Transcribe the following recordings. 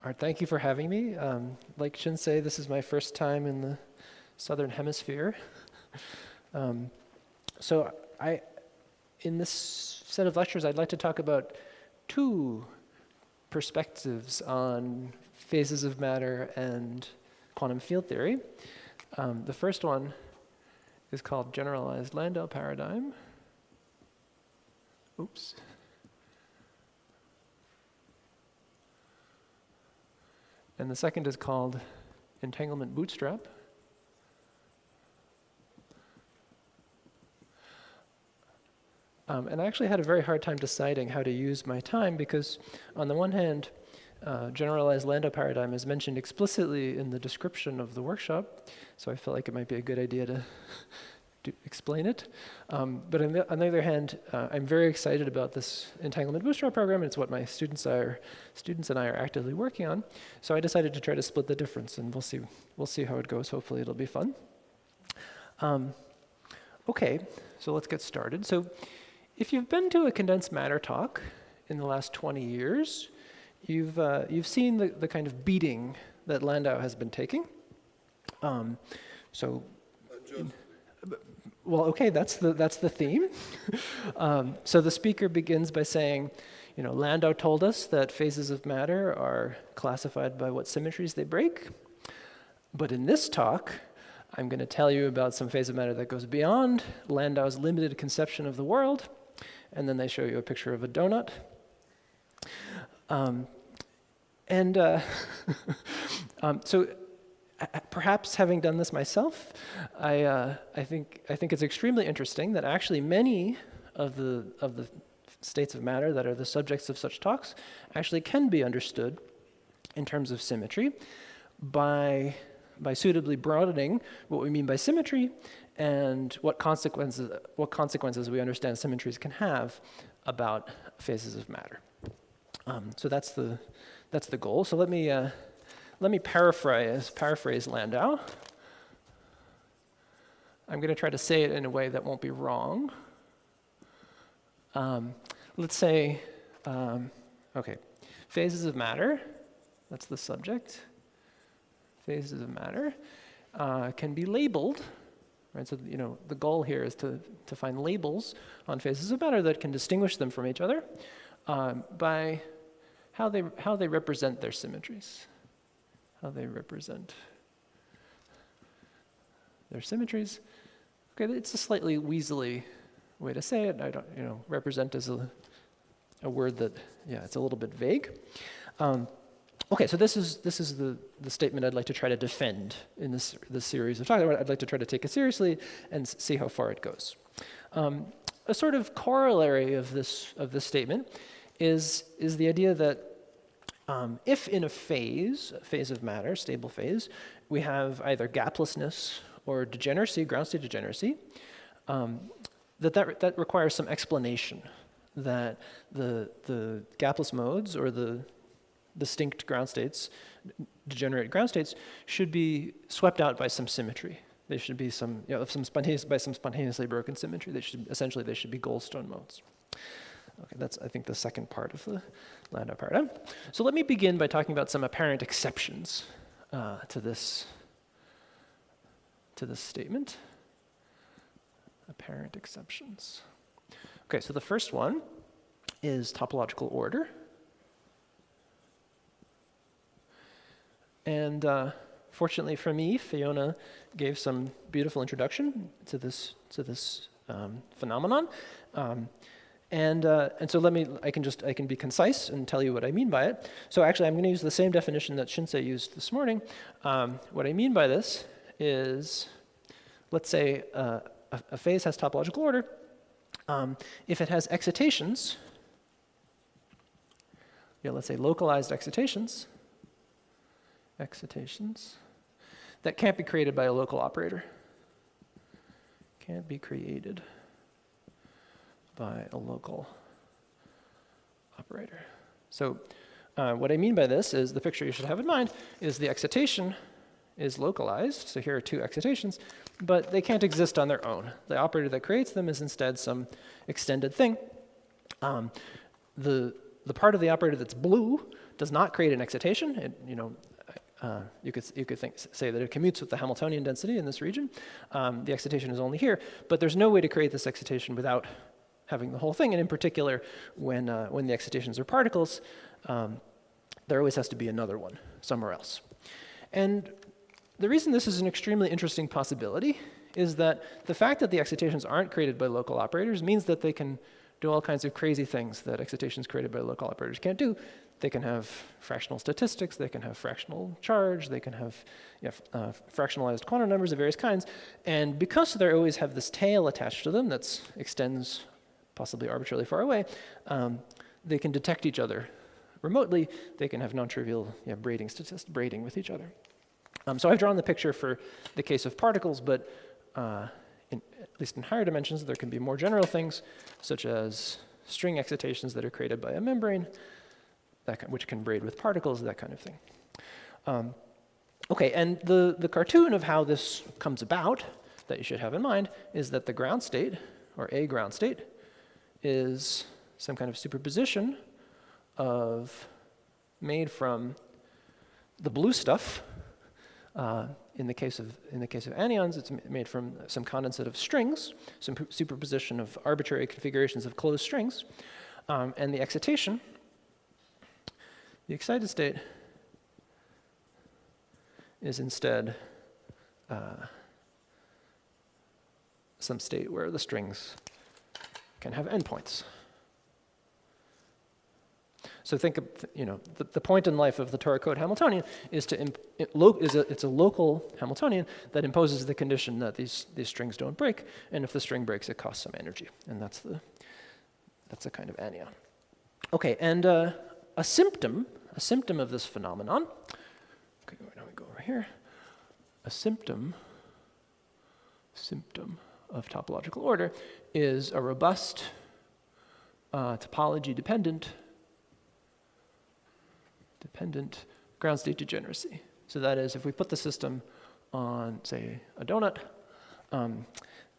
All right, thank you for having me. Like Shinsei, this is my first time in the Southern Hemisphere. So in this set of lectures, I'd like to talk about two perspectives on phases of matter and quantum field theory. The first one is called generalized Landau paradigm. Oops. And the second is called entanglement bootstrap. And I actually had a very hard time deciding how to use my time because on the one hand, generalized Landau paradigm is mentioned explicitly in the description of the workshop, so I felt like it might be a good idea to explain it. But on the other hand, I'm very excited about this entanglement bootstrap program. It's what my students and I are actively working on. So I decided to try to split the difference, and we'll see how it goes. Hopefully it'll be fun. Okay, so let's get started. So if you've been to a condensed matter talk in the last 20 years, you've seen the kind of beating that Landau has been taking. Well, okay, that's the theme. So the speaker begins by saying, Landau told us that phases of matter are classified by what symmetries they break. But in this talk, I'm going to tell you about some phase of matter that goes beyond Landau's limited conception of the world. And then they show you a picture of a donut. So perhaps having done this myself, I think it's extremely interesting that actually many of the states of matter that are the subjects of such talks actually can be understood in terms of symmetry by suitably broadening what we mean by symmetry and what consequences we understand symmetries can have about phases of matter. So that's the goal. So let me paraphrase Landau. I'm going to try to say it in a way that won't be wrong. Let's say, okay, phases of matter, that's the subject. Phases of matter can be labeled, right? So, the goal here is to find labels on phases of matter that can distinguish them from each other by how they represent their symmetries. How they represent their symmetries. Okay, it's a slightly weaselly way to say it. I don't, represent is a word that, it's a little bit vague. Okay, so this is the statement I'd like to try to defend in this series of talks. I'd like to try to take it seriously and see how far it goes. A sort of corollary of this statement is the idea that if in a phase of matter, stable phase, we have either gaplessness or degeneracy, ground state degeneracy, that requires some explanation, that the gapless modes or the distinct ground states, degenerate ground states, should be swept out by some symmetry. They should be some spontaneously broken symmetry. They should be Goldstone modes. Okay, that's, I think, the second part of the Landau paradigm. So let me begin by talking about some apparent exceptions to this statement. Apparent exceptions. Okay, so the first one is topological order. And fortunately for me, Fiona gave some beautiful introduction to this phenomenon. And so I can be concise and tell you what I mean by it. So actually, I'm going to use the same definition that Shinsei used this morning. What I mean by this is, let's say a phase has topological order. If it has excitations, let's say localized excitations that can't be created by a local operator. Can't be created by a local operator. So what I mean by this is the picture you should have in mind is the excitation is localized. So here are two excitations, but they can't exist on their own. The operator that creates them is instead some extended thing. The part of the operator that's blue does not create an excitation. It, you could say that it commutes with the Hamiltonian density in this region. The excitation is only here, but there's no way to create this excitation without having the whole thing. And in particular, when the excitations are particles, there always has to be another one somewhere else. And the reason this is an extremely interesting possibility is that the fact that the excitations aren't created by local operators means that they can do all kinds of crazy things that excitations created by local operators can't do. They can have fractional statistics, they can have fractional charge, they can have fractionalized quantum numbers of various kinds. And because they always have this tail attached to them that extends possibly arbitrarily far away, they can detect each other remotely. They can have non-trivial braiding with each other. So I've drawn the picture for the case of particles, but at least in higher dimensions, there can be more general things, such as string excitations that are created by a membrane, which can braid with particles, that kind of thing. Okay, and the cartoon of how this comes about that you should have in mind is that the ground state, or a ground state, is some kind of superposition made from the blue stuff. In the case of anions, it's made from some condensate of strings, some superposition of arbitrary configurations of closed strings, and the excitation. The excited state is instead some state where the strings can have endpoints. So think of, the point in life of the Torah code Hamiltonian is it's a local Hamiltonian that imposes the condition that these strings don't break, and if the string breaks, it costs some energy, and that's a kind of anion. Okay, and a symptom of this phenomenon. Okay, now we go over here. A symptom of topological order is a robust, topology-dependent ground state degeneracy. So that is, if we put the system on, say, a donut, on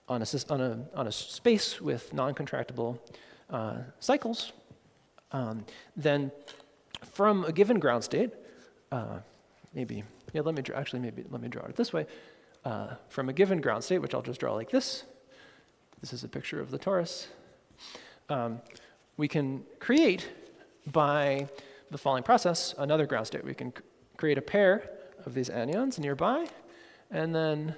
a space with non-contractible cycles, then from a given ground state, let me draw it this way. From a given ground state, which I'll just draw like this. This is a picture of the torus. We can create by the following process another ground state. We can create a pair of these anions nearby, and then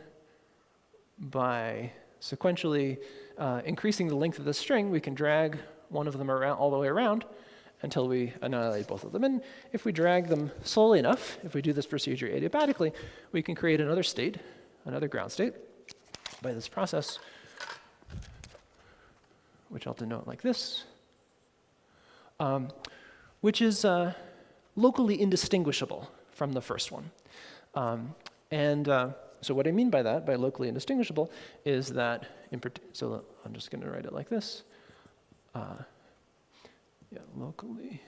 by sequentially increasing the length of the string, we can drag one of them around all the way around until we annihilate both of them. And if we drag them slowly enough, if we do this procedure adiabatically, we can create another state, another ground state, by this process, which I'll denote like this, which is locally indistinguishable from the first one. So what I mean by that, by locally indistinguishable, is that, so I'm just going to write it like this. Locally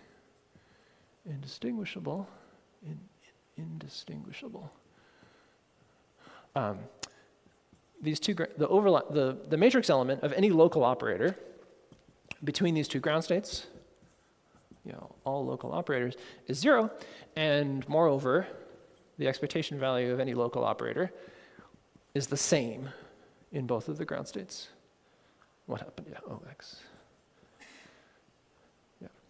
indistinguishable, indistinguishable. These two, the overlap, the matrix element of any local operator between these two ground states, all local operators, is 0, and moreover, the expectation value of any local operator is the same in both of the ground states. What happened? OX.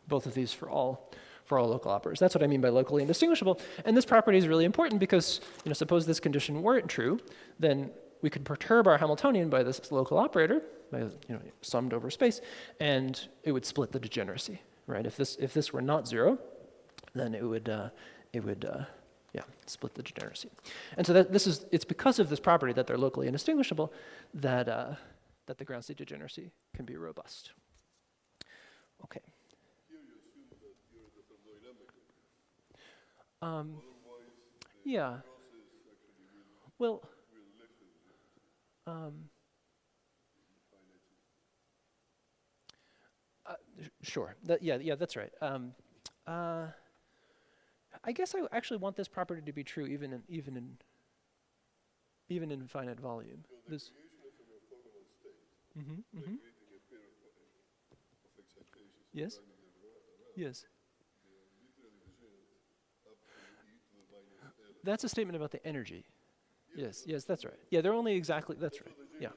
Both of these for all local operators. That's what I mean by locally indistinguishable. And this property is really important because, suppose this condition weren't true, then we could perturb our Hamiltonian by this local operator, by summed over space, and it would split the degeneracy, right? If this were not 0, then it would split the degeneracy. And so it's because of this property that they're locally indistinguishable that the ground state degeneracy can be robust. Okay. Yeah. Well, sure. That's right. I guess I actually want this property to be true even in finite volume. This. Yes. Yes. that's a statement about the energy. Yes, yes, that's right. Yeah, they're only exactly, that's right. Yeah.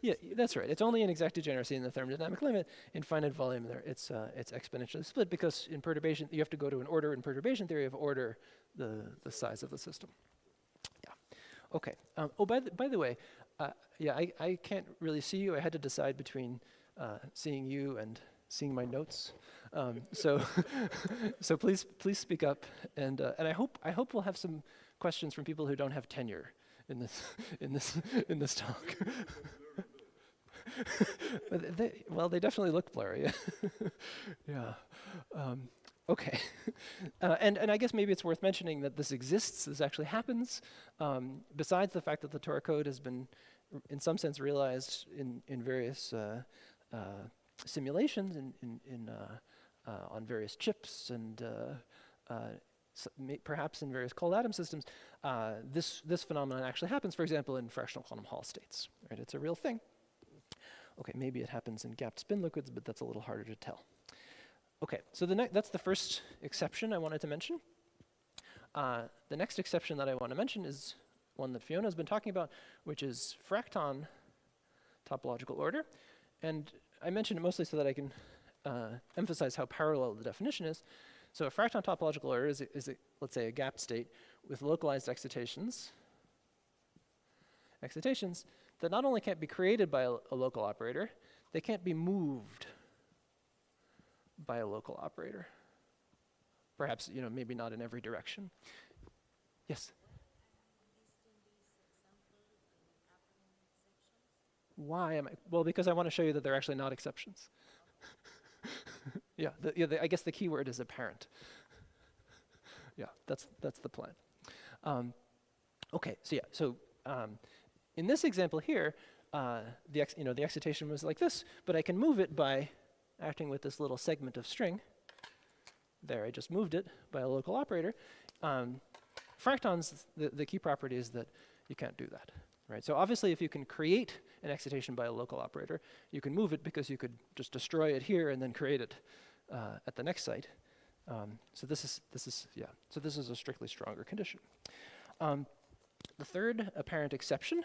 Yeah, that's right. It's only an exact degeneracy in the thermodynamic limit. In finite volume, there it's exponentially split because in perturbation you have to go to an order in perturbation theory of order the size of the system. Yeah. Okay. Oh, by the way, yeah, I can't really see you. I had to decide between seeing you and seeing my notes. So so please speak up, and I hope we'll have some questions from people who don't have tenure in this talk. They definitely look blurry. Yeah. Okay. And I guess maybe it's worth mentioning that this exists, this actually happens, besides the fact that the Tor code has been, in some sense, realized in various simulations on various chips and perhaps in various cold atom systems. This phenomenon actually happens, for example, in fractional quantum Hall states. Right? It's a real thing. Okay, maybe it happens in gapped spin liquids, but that's a little harder to tell. Okay, so that's the first exception I wanted to mention. The next exception that I want to mention is one that Fiona's been talking about, which is fracton topological order. And I mention it mostly so that I can emphasize how parallel the definition is. So a fracton topological order is let's say, a gap state with localized excitations that not only can't be created by a local operator, they can't be moved by a local operator. Perhaps, maybe not in every direction. Yes? Why am I? Well, because I want to show you that they're actually not exceptions. Yeah, I guess the key word is apparent. Yeah, that's the plan. Okay, so in this example here, the excitation was like this, but I can move it by acting with this little segment of string. There, I just moved it by a local operator. Fractons, the key property is that you can't do that. Right? So obviously, if you can create an excitation by a local operator, you can move it because you could just destroy it here and then create it at the next site. So this is a strictly stronger condition. The third apparent exception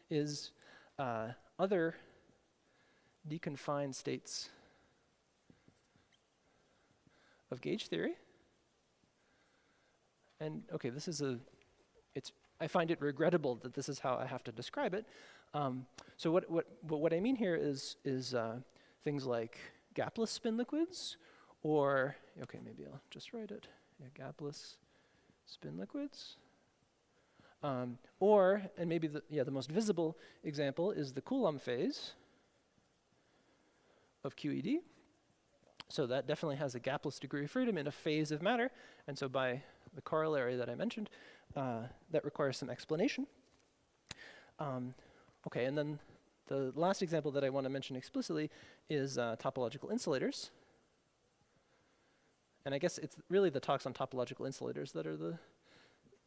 is other deconfined states of gauge theory. And okay, I find it regrettable that this is how I have to describe it. So what I mean here is things like gapless spin liquids, or okay, maybe I'll just write it. Yeah, gapless spin liquids. And maybe the most visible example is the Coulomb phase of QED. So that definitely has a gapless degree of freedom in a phase of matter, and so by the corollary that I mentioned, that requires some explanation. Okay, and then the last example that I want to mention explicitly is topological insulators. And I guess it's really the talks on topological insulators that are the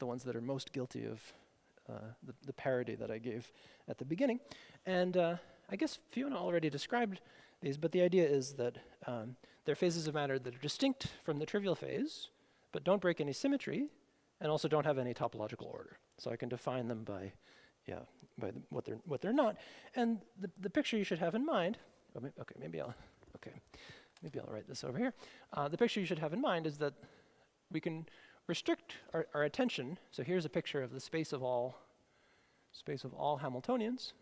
ones that are most guilty of the parody that I gave at the beginning. And I guess Fiona already described these, but the idea is that they're phases of matter that are distinct from the trivial phase, but don't break any symmetry, and also don't have any topological order. So I can define them by what they're not. And the picture you should have in mind. Maybe I'll write this over here. The picture you should have in mind is that we can restrict our attention. So here's a picture of the space of all Hamiltonians.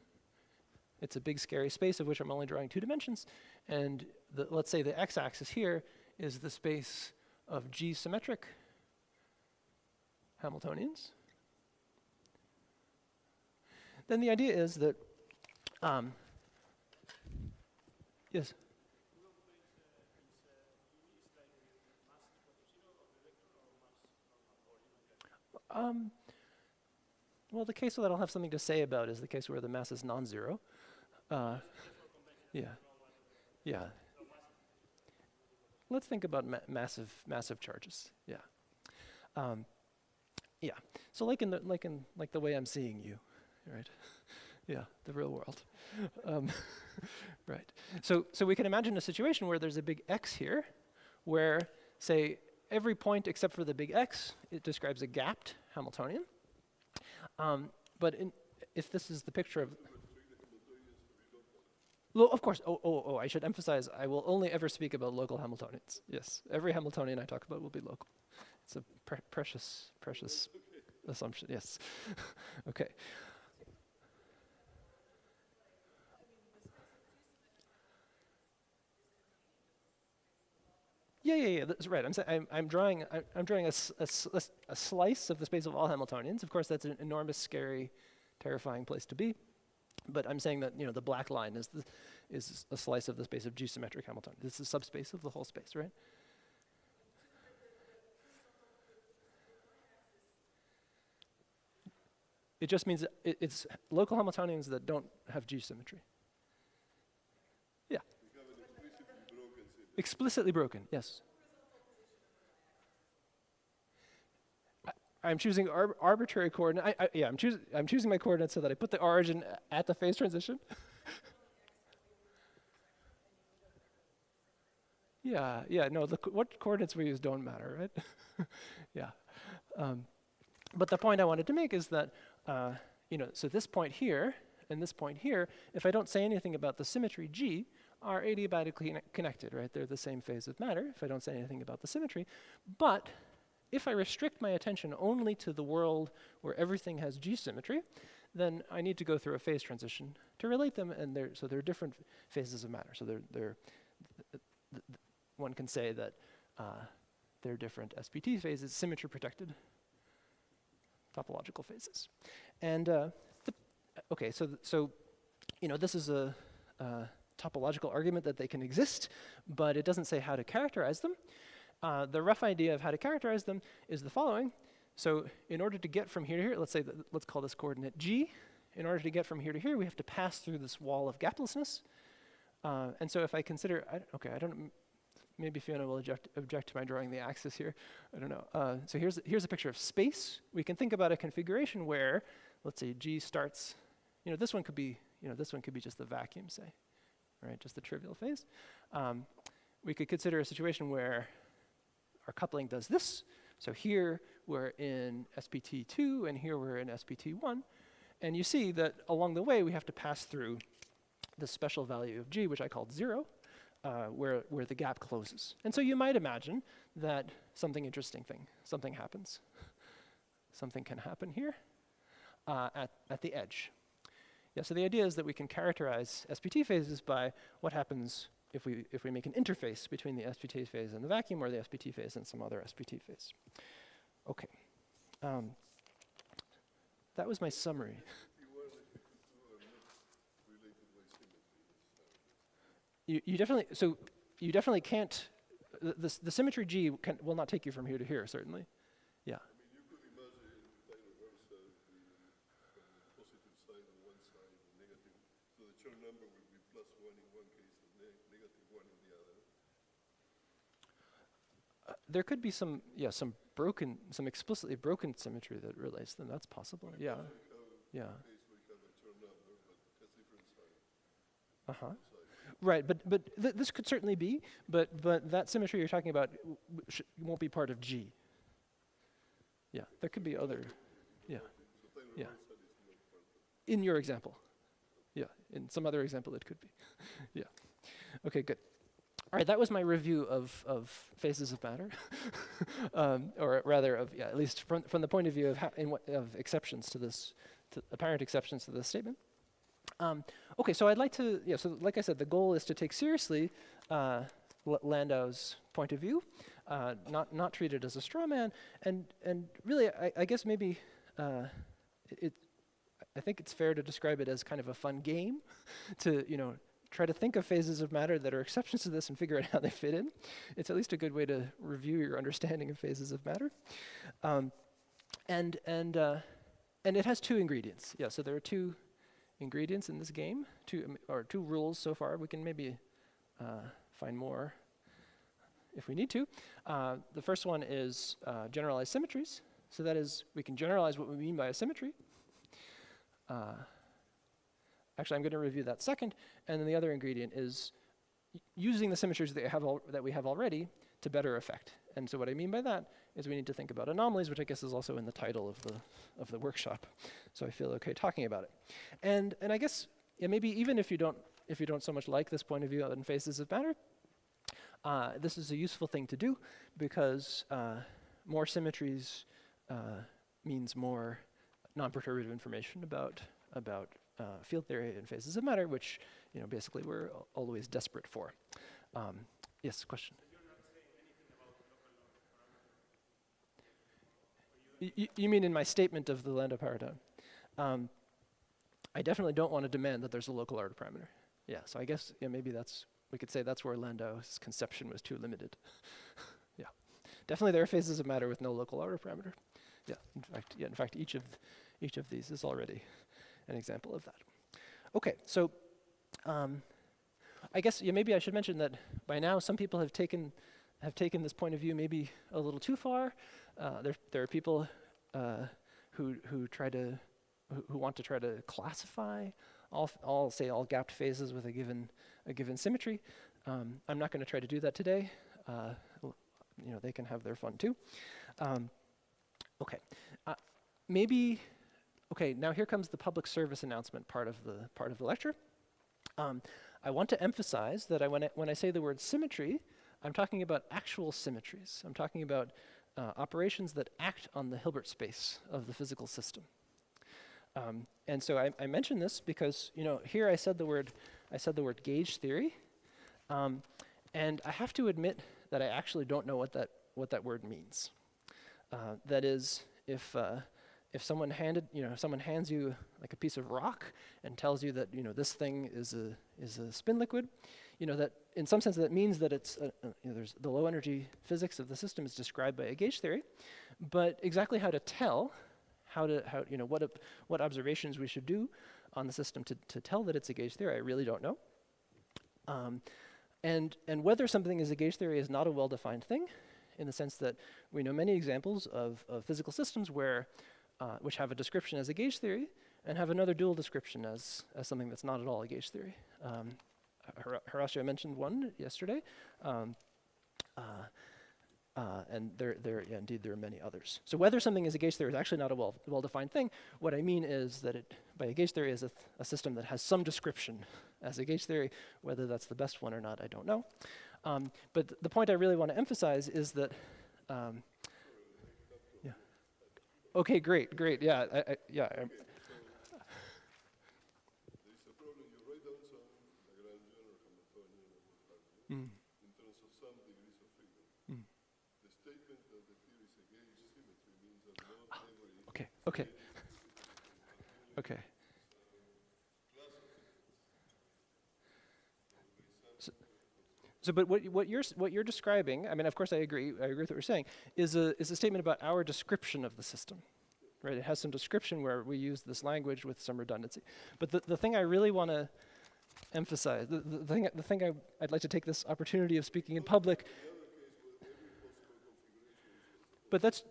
It's a big, scary space of which I'm only drawing 2 dimensions. And let's say the x-axis here is the space of G-symmetric Hamiltonians. Then the idea is that, yes? Well, the case that I'll have something to say about is the case where the mass is non-zero. Yeah. Let's think about massive charges. Yeah. Yeah. So like the way I'm seeing you, right? Yeah, the real world. Right. So we can imagine a situation where there's a big X here, where say every point except for the big X, it describes a gapped Hamiltonian. But if this is the picture of... Well, of course, I should emphasize, I will only ever speak about local Hamiltonians. Yes, every Hamiltonian I talk about will be local. It's a precious assumption, yes. Okay. Yeah, that's right. I'm drawing a slice of the space of all Hamiltonians. Of course, that's an enormous, scary, terrifying place to be. But I'm saying that the black line is a slice of the space of G-symmetric Hamiltonian. This is a subspace of the whole space, right? It just means it's local Hamiltonians that don't have G-symmetry. Yeah. Explicitly broken, yes. I'm choosing arbitrary coordinate. I'm choosing my coordinates so that I put the origin at the phase transition. No, what coordinates we use don't matter, right? Yeah. But the point I wanted to make is that, so this point here and this point here, if I don't say anything about the symmetry G, are adiabatically connected, right? They're the same phase of matter if I don't say anything about the symmetry. But if I restrict my attention only to the world where everything has G-symmetry, then I need to go through a phase transition to relate them, and they're different phases of matter. So one can say that they're different SPT phases, symmetry-protected topological phases. And this is a topological argument that they can exist, but it doesn't say how to characterize them. The rough idea of how to characterize them is the following. So in order to get from here to here, let's call this coordinate G. In order to get from here to here, we have to pass through this wall of gaplessness. And so if I consider, maybe Fiona will object to my drawing the axis here. I don't know. So here's a picture of space. We can think about a configuration where, let's say G starts, this one could be just the vacuum, say, right? Just the trivial phase. We could consider a situation where our coupling does this. So here we're in SPT2 and here we're in SPT1. And you see that along the way we have to pass through this special value of G, which I called 0, where the gap closes. And so you might imagine that something happens. Something can happen here at the edge. Yeah, so the idea is that we can characterize SPT phases by what happens if we make an interface between the SPT phase and the vacuum, or the SPT phase and some other SPT phase. Okay. That was my summary. You definitely can't, the symmetry G will not take you from here to here, certainly. Yeah. I mean, you could imagine the time reverse from the positive side on one side and negative. So the Chern number will be +1 in one case and -1 in the other. There could be some explicitly broken symmetry that relates them. That's possible. Yeah. Yeah. Right, but this could certainly be, but that symmetry you're talking about won't be part of G. Yeah, there could be other, yeah. In your example. Yeah, in some other example it could be. Yeah. Okay, good. All right, that was my review of phases of matter, or rather at least from the point of view of exceptions to this, apparent exceptions to this statement. Okay, so I'd like to, so like I said, the goal is to take seriously Landau's point of view, not treat it as a straw man, and really, I guess maybe I think it's fair to describe it as kind of a fun game to, try to think of phases of matter that are exceptions to this and figure out how they fit in. It's at least a good way to review your understanding of phases of matter. And it has two ingredients. Yeah, so there are two ingredients in this game, two rules so far. We can maybe find more if we need to. The first one is generalized symmetries. So that is, we can generalize what we mean by a symmetry. Actually, I'm going to review that second. And then the other ingredient is using the symmetries that we have already to better effect. And so what I mean by that is we need to think about anomalies, which I guess is also in the title of the workshop. So I feel okay talking about it. And I guess maybe even if you don't so much like this point of view on phases of matter, this is a useful thing to do because more symmetries means more non-perturbative information about field theory and phases of matter, which basically we're always desperate for. Yes, question. You mean in my statement of the Landau paradigm? I definitely don't want to demand that there's a local order parameter. Yeah, so I guess maybe we could say that's where Landau's conception was too limited. Yeah, definitely there are phases of matter with no local order parameter. Yeah, in fact, each of these is already an example of that. Okay, so I guess maybe I should mention that by now some people have taken this point of view maybe a little too far. There are people who want to try to classify all gapped phases with a given symmetry. I'm not going to try to do that today. They can have their fun too. Okay, okay. Now here comes the public service announcement part of the lecture. I want to emphasize that when I say the word symmetry, I'm talking about actual symmetries. I'm talking about operations that act on the Hilbert space of the physical system. And so I mention this because here I said the word gauge theory, and I have to admit that I actually don't know what that word means. That is, if someone hands you like a piece of rock and tells you that this thing is a spin liquid, that in some sense that means that it's there's the low energy physics of the system is described by a gauge theory, but exactly how to tell what observations we should do on the system to tell that it's a gauge theory, I really don't know. And whether something is a gauge theory is not a well-defined thing, in the sense that we know many examples of physical systems which have a description as a gauge theory and have another dual description as something that's not at all a gauge theory. Horacio mentioned one yesterday, and indeed there are many others. So whether something is a gauge theory is actually not a well-defined thing. What I mean is that by a gauge theory is a system that has some description as a gauge theory. Whether that's the best one or not, I don't know. But the point I really want to emphasize is that, yeah. Okay, great, yeah, yeah. There is a problem. You write down some Lagrangian or Hamiltonian or what have you, in terms of some degrees of freedom. The statement that the theory is a gauge symmetry means that not every Okay. So, but what you're describing, I mean, of course, I agree with what you're saying, is a statement about our description of the system, right? It has some description where we use this language with some redundancy. But the thing I really want to emphasize, the thing I'd like to take this opportunity of speaking in public. But that's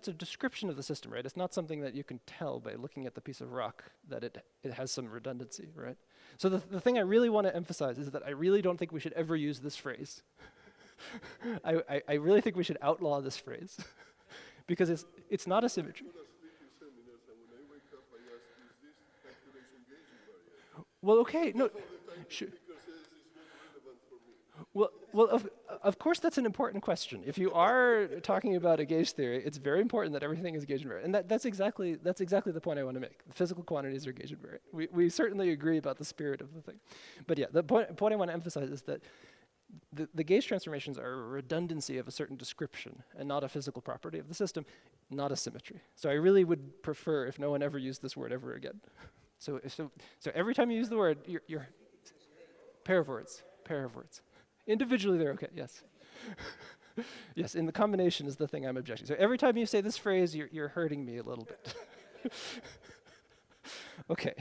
a description of the system, right? It's not something that you can tell by looking at the piece of rock that it has some redundancy, right? So the thing I really want to emphasize is that I really don't think we should ever use this phrase. I really think we should outlaw this phrase because it's not a symmetry. Well, okay, no, sure. Well, of course that's an important question. If you are talking about a gauge theory, it's very important that everything is gauge invariant. And that's exactly the point I want to make. The physical quantities are gauge invariant. We certainly agree about the spirit of the thing. But yeah, the point I want to emphasize is that the gauge transformations are a redundancy of a certain description and not a physical property of the system, not a symmetry. So I really would prefer if no one ever used this word ever again. So every time you use the word, you're pair of words. Individually, they're okay, yes. Yes, in the combination is the thing I'm objecting. So every time you say this phrase, you're hurting me a little bit. Okay,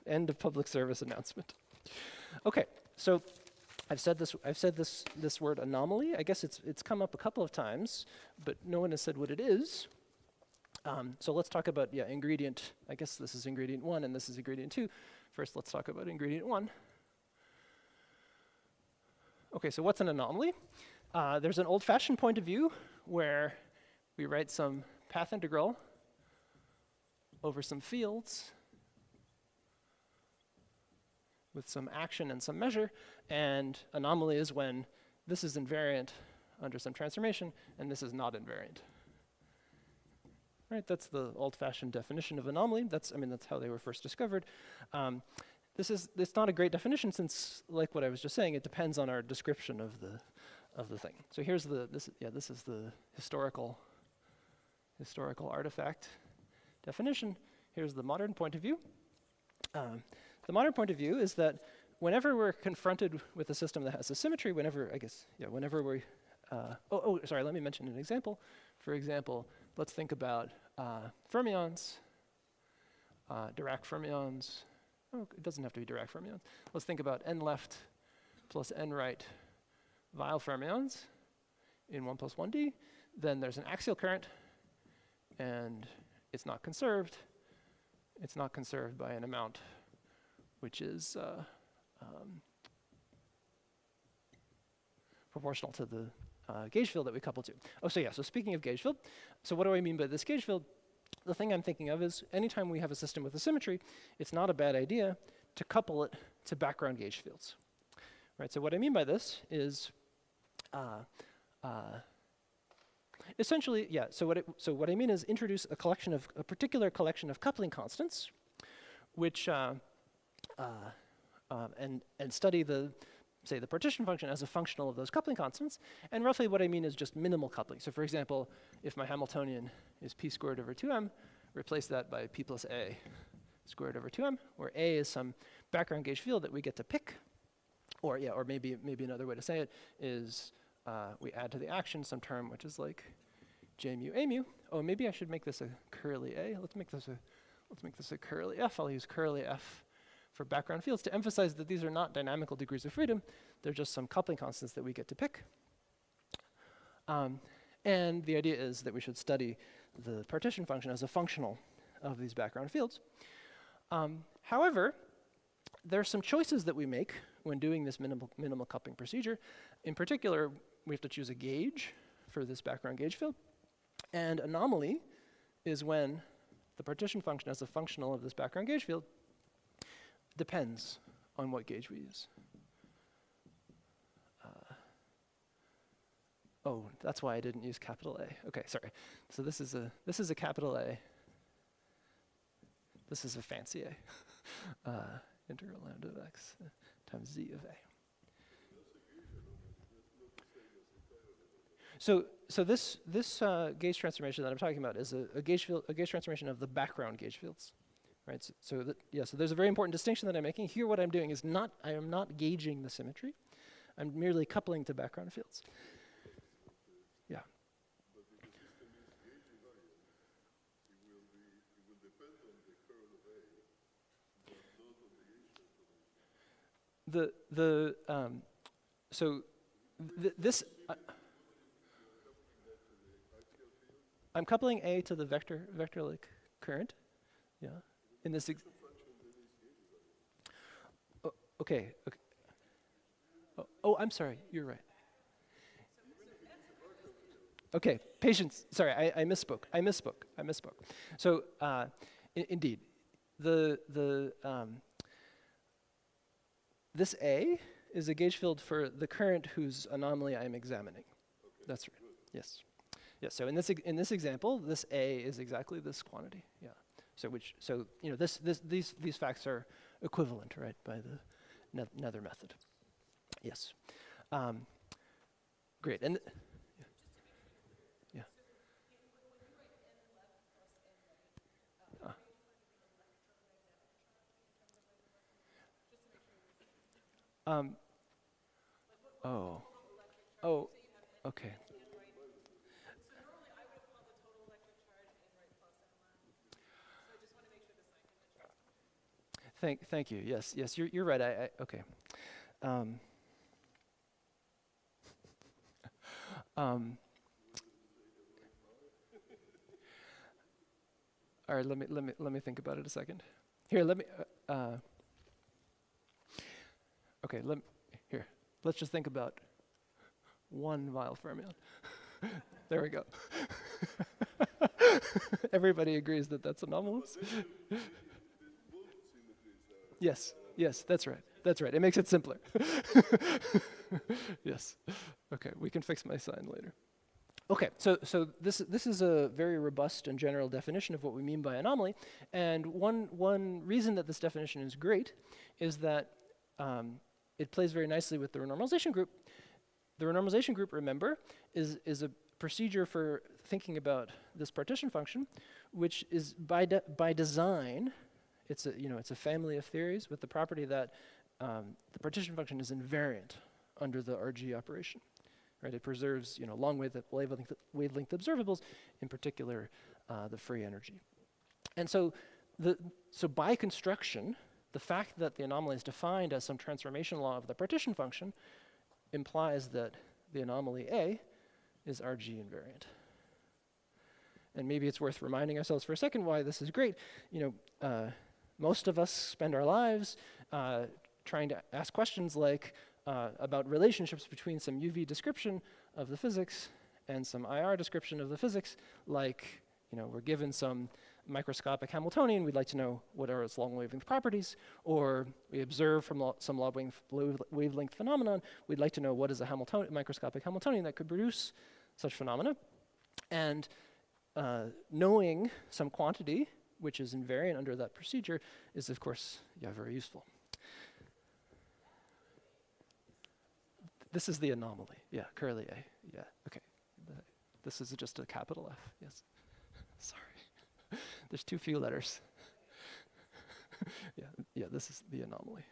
end of public service announcement. Okay, so I've said this word anomaly. I guess it's come up a couple of times, but no one has said what it is. So let's talk about ingredient. I guess this is ingredient 1 and this is ingredient 2. First, let's talk about ingredient 1. Okay, so what's an anomaly? There's an old-fashioned point of view where we write some path integral over some fields with some action and some measure, and anomaly is when this is invariant under some transformation and this is not invariant. Right, that's the old-fashioned definition of anomaly. That's how they were first discovered. It's not a great definition since, like what I was just saying, it depends on our description of the thing. So here's this is the historical artifact definition. Here's the modern point of view. The modern point of view is that whenever we're confronted with a system that has a symmetry, whenever we, sorry, let me mention an example. For example, let's think about fermions, Dirac fermions. Oh, it doesn't have to be Dirac fermions. Let's think about n left plus n right Weil fermions in 1 plus 1D. Then there's an axial current, and it's not conserved. It's not conserved by an amount which is proportional to the gauge field that we couple to. Oh, so speaking of gauge field, so what do I mean by this gauge field? The thing I'm thinking of is anytime we have a system with a symmetry, it's not a bad idea to couple it to background gauge fields. Right, so what I mean by this is essentially, so what I mean is introduce a particular collection of coupling constants, which and study the partition function as a functional of those coupling constants. And roughly what I mean is just minimal coupling. So for example, if my Hamiltonian is p squared over 2m, replace that by p plus a squared over 2m, where a is some background gauge field that we get to pick. Or maybe another way to say it is we add to the action some term which is like j mu a mu. Oh, maybe I should make this a curly a. Let's make this a curly f. I'll use curly f for background fields to emphasize that these are not dynamical degrees of freedom. They're just some coupling constants that we get to pick. And the idea is that we should study the partition function as a functional of these background fields. However, there are some choices that we make when doing this minimal coupling procedure. In particular, we have to choose a gauge for this background gauge field. And anomaly is when the partition function as a functional of this background gauge field depends on what gauge we use. Oh, that's why I didn't use capital A. Okay, sorry. So this is a capital A. This is a fancy A. Integral lambda of x times z of a. So this gauge transformation that I'm talking about is a gauge transformation of the background gauge fields, right? So there's a very important distinction that I'm making here. What I'm doing is I am not gauging the symmetry. I'm merely coupling to background fields. Yeah. But if the system is gauge invariant, it will depend on the curl of A, but not on the gauge transformation. This. I'm coupling A to the vector-like current, yeah. In this. Okay. Oh, I'm sorry. You're right. Okay, patience. Sorry, I misspoke. So, indeed, this A is a gauge field for the current whose anomaly I'm examining. Okay. That's right. Yes. Yes. So in this example, this A is exactly this quantity. Yeah. So these facts are equivalent, right, by the Nether method. Yes. Great. And. Okay. Thank you. Yes, you're right. Okay. All right. Let me think about it a second. Here, let me. Okay. Let's just think about 1 Weil fermion. There we go. Everybody agrees that that's anomalous. Yes, yes, that's right. That's right. It makes it simpler. Yes. Okay, we can fix my sign later. Okay, so this is a very robust and general definition of what we mean by anomaly. And one reason that this definition is great is that it plays very nicely with the renormalization group. The renormalization group, remember, is a procedure for thinking about this partition function, which is by design, it's a family of theories with the property that the partition function is invariant under the RG operation. Right? It preserves long wavelength observables, in particular the free energy. And so by construction, the fact that the anomaly is defined as some transformation law of the partition function implies that the anomaly A is RG invariant. And maybe it's worth reminding ourselves for a second why this is great. Most of us spend our lives trying to ask questions like about relationships between some UV description of the physics and some IR description of the physics, like we're given some microscopic Hamiltonian, we'd like to know what are its long wavelength properties, or we observe from some wavelength phenomenon, we'd like to know what is a microscopic Hamiltonian that could produce such phenomena. And knowing some quantity, which is invariant under that procedure, is of course very useful. This is the anomaly, curly A, okay. This is just a capital F, yes. Sorry, there's too few letters. This is the anomaly.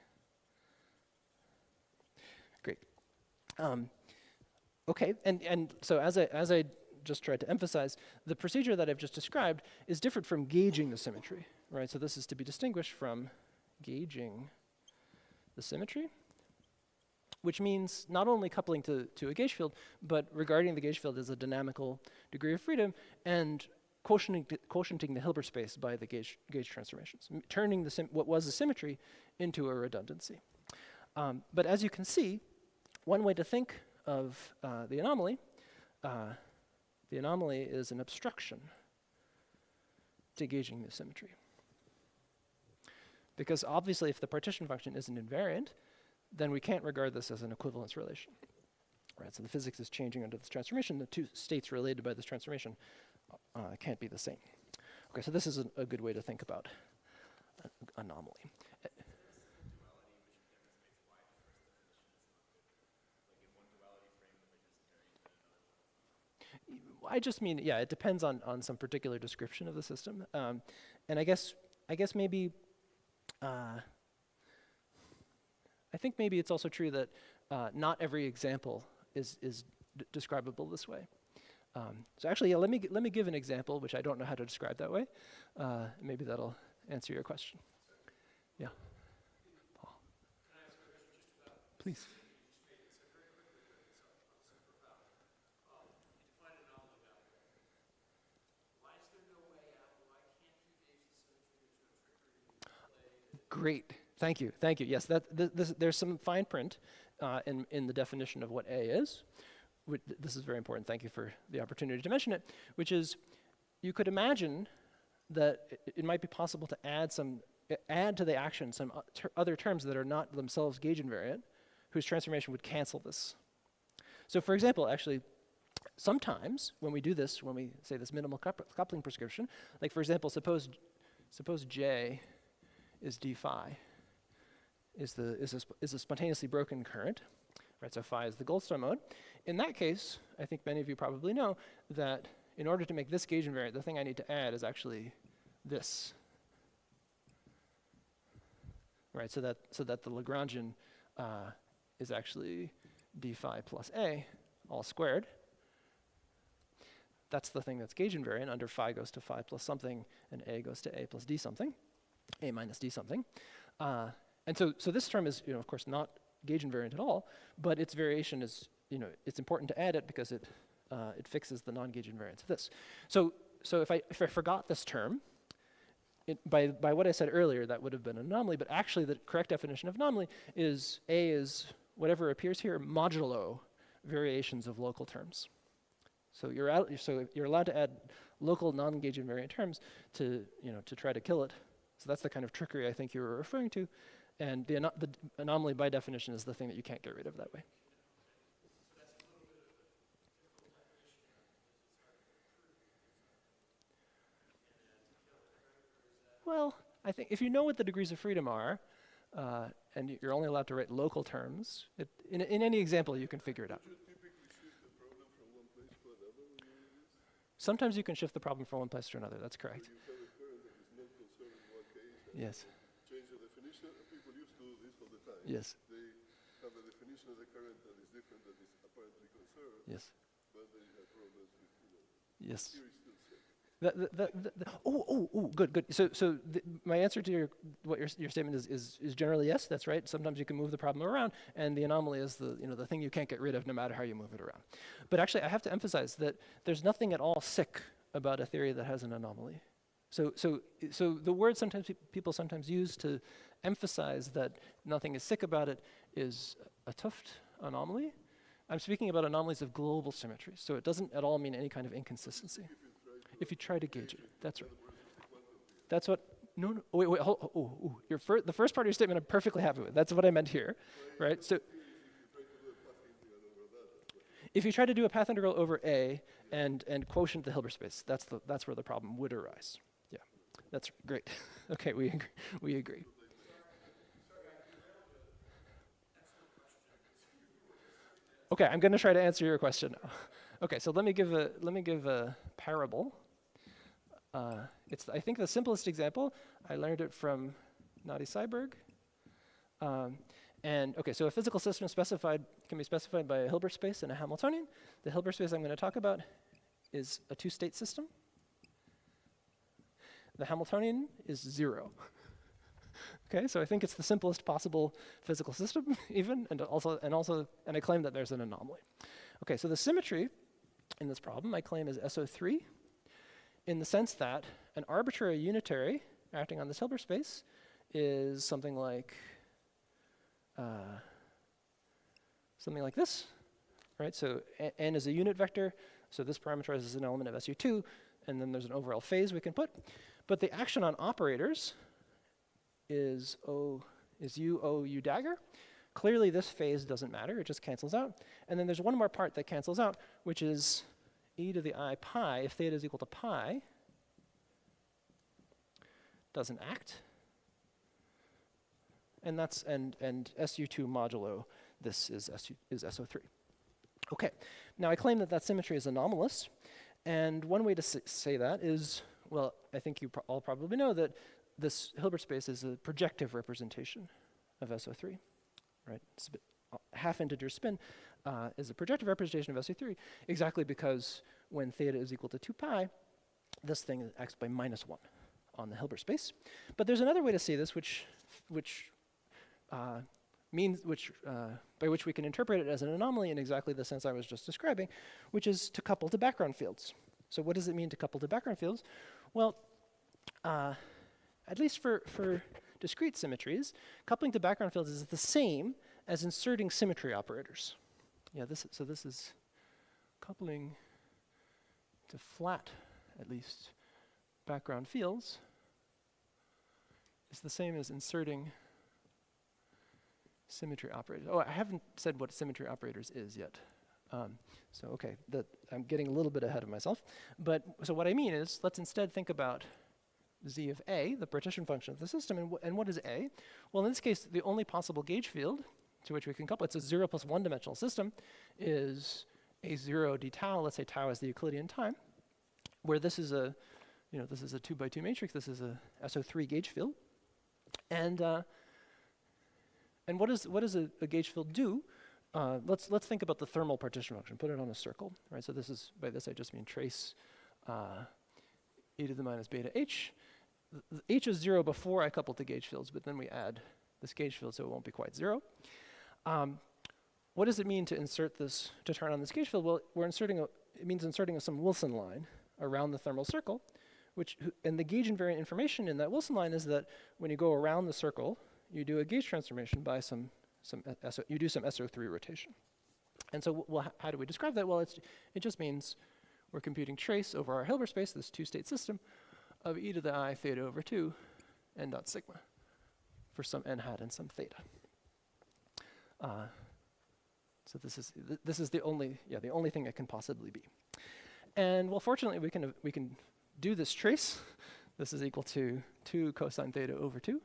Great. Okay, and so as I just tried to emphasize, the procedure that I've just described is different from gauging the symmetry, right? So this is to be distinguished from gauging the symmetry, which means not only coupling to a gauge field, but regarding the gauge field as a dynamical degree of freedom and quotienting the Hilbert space by the gauge transformations, turning what was a symmetry into a redundancy. But as you can see, one way to think of the anomaly is an obstruction to gauging the symmetry. Because obviously if the partition function isn't invariant, then we can't regard this as an equivalence relation. Right, so the physics is changing under this transformation. The two states related by this transformation can't be the same. Okay, so this is a good way to think about anomaly. I just mean, it depends on some particular description of the system. And I guess maybe, I think maybe it's also true that not every example is describable this way. So actually, let me give an example, which I don't know how to describe that way. Maybe that'll answer your question. Yeah. Paul. Can I ask a question just about? Please. You just made it so very quickly, but it's so profound. You define anomaly value. Why is there no way out? Why can't you gauge the symmetry? There's no trickery. Great. Thank you. Yes, there's some fine print in the definition of what A is. This is very important. Thank you for the opportunity to mention it, which is you could imagine that it might be possible to add to the action some other terms that are not themselves gauge invariant, whose transformation would cancel this. So for example, actually, sometimes when we do this, when we say this minimal coupling prescription, like for example, suppose J is d phi, is a spontaneously broken current, right? So phi is the Goldstar mode. In that case, I think many of you probably know that in order to make this gauge invariant, the thing I need to add is actually this, right? So that the Lagrangian is actually d phi plus a all squared. That's the thing that's gauge invariant. Under phi goes to phi plus something, and a goes to a plus d something, a minus d something. And so this term is, of course, not gauge invariant at all, but its variation is, it's important to add it because it fixes the non-gauge invariance of this. So if I forgot this term, by what I said earlier, that would have been an anomaly, but actually the correct definition of anomaly is A is whatever appears here modulo variations of local terms. So you're allowed to add local non-engaged invariant terms to, to try to kill it. So that's the kind of trickery I think you were referring to. And the anomaly by definition is the thing that you can't get rid of that way. Well, I think if you know what the degrees of freedom are, and you're only allowed to write local terms, in any example you can figure it out. Would you typically shift the problem from one place to another when you do this? Sometimes you can shift the problem from one place to another, that's correct. So you have a current that is not conserved in one case and Yes. change the definition. People used to do this all the time. Yes. They have a definition of the current that is different, that is apparently conserved, Yes. but they have problems with, Yes. here is still set. Good. So my answer to what your statement is generally yes. That's right. Sometimes you can move the problem around, and the anomaly is the thing you can't get rid of no matter how you move it around. But actually, I have to emphasize that there's nothing at all sick about a theory that has an anomaly. So the word people sometimes use to emphasize that nothing is sick about it is a Tuft anomaly. I'm speaking about anomalies of global symmetry, so it doesn't at all mean any kind of inconsistency. If you try to gauge it, that's right. That's what. No. Wait. Hold. The first part of your statement, I'm perfectly happy with. That's what I meant here, right? So, if you try to do a path integral over A and quotient the Hilbert space, that's where the problem would arise. Yeah, that's great. Okay, we agree. Okay, I'm going to try to answer your question now. Okay, so let me give a parable. It's I think the simplest example. I learned it from Nadi Seiberg. And okay, so a physical system can be specified by a Hilbert space and a Hamiltonian. The Hilbert space I'm going to talk about is a two-state system. The Hamiltonian is 0. Okay, so I think it's the simplest possible physical system, even, and I claim that there's an anomaly. Okay, so the symmetry in this problem I claim is SO3, in the sense that an arbitrary unitary acting on this Hilbert space is something like this, right? So n is a unit vector, so this parameterizes an element of SU2, and then there's an overall phase we can put. But the action on operators is U, O, U dagger. Clearly this phase doesn't matter, it just cancels out. And then there's one more part that cancels out, which is e to the I pi, if theta is equal to pi, doesn't act. And that's and SU2 modulo this is SO3. Okay, now I claim that symmetry is anomalous, and one way to say that is, well, I think you all probably know that this Hilbert space is a projective representation of SO3, right? Half integer spin is a projective representation of SO3 exactly because when theta is equal to 2 pi, this thing acts by -1 on the Hilbert space. But there's another way to see this, by which we can interpret it as an anomaly in exactly the sense I was just describing, which is to couple to background fields. So what does it mean to couple to background fields? Well, at least for discrete symmetries, coupling to background fields is the same as inserting symmetry operators. Yeah, this is coupling to flat, at least, background fields is the same as inserting symmetry operators. Oh, I haven't said what symmetry operators is yet. So okay, I'm getting a little bit ahead of myself. But so what I mean is, let's instead think about z of A, the partition function of the system, and what is A? Well, in this case, the only possible gauge field to which we can couple, it's a 0 plus 1 dimensional system, is A0 d tau. Let's say tau is the Euclidean time, where this is a 2x2 matrix. This is a SO3 gauge field, and what does a gauge field do? Let's think about the thermal partition function. Put it on a circle, right? So by this I just mean trace e to the minus beta h. H is 0 before I couple to gauge fields, but then we add this gauge field, so it won't be quite 0. What does it mean to insert this, to turn on this gauge field? Well, it means inserting some Wilson line around the thermal circle, and the gauge invariant information in that Wilson line is that when you go around the circle, you do a gauge transformation by you do some SO3 rotation. And so how do we describe that? Well, it just means we're computing trace over our Hilbert space, this two-state system, of e to the I theta over 2 n dot sigma for some n hat and some theta. So this is the only thing it can possibly be. And well, fortunately, we can do this trace. This is equal to 2 cosine theta over 2.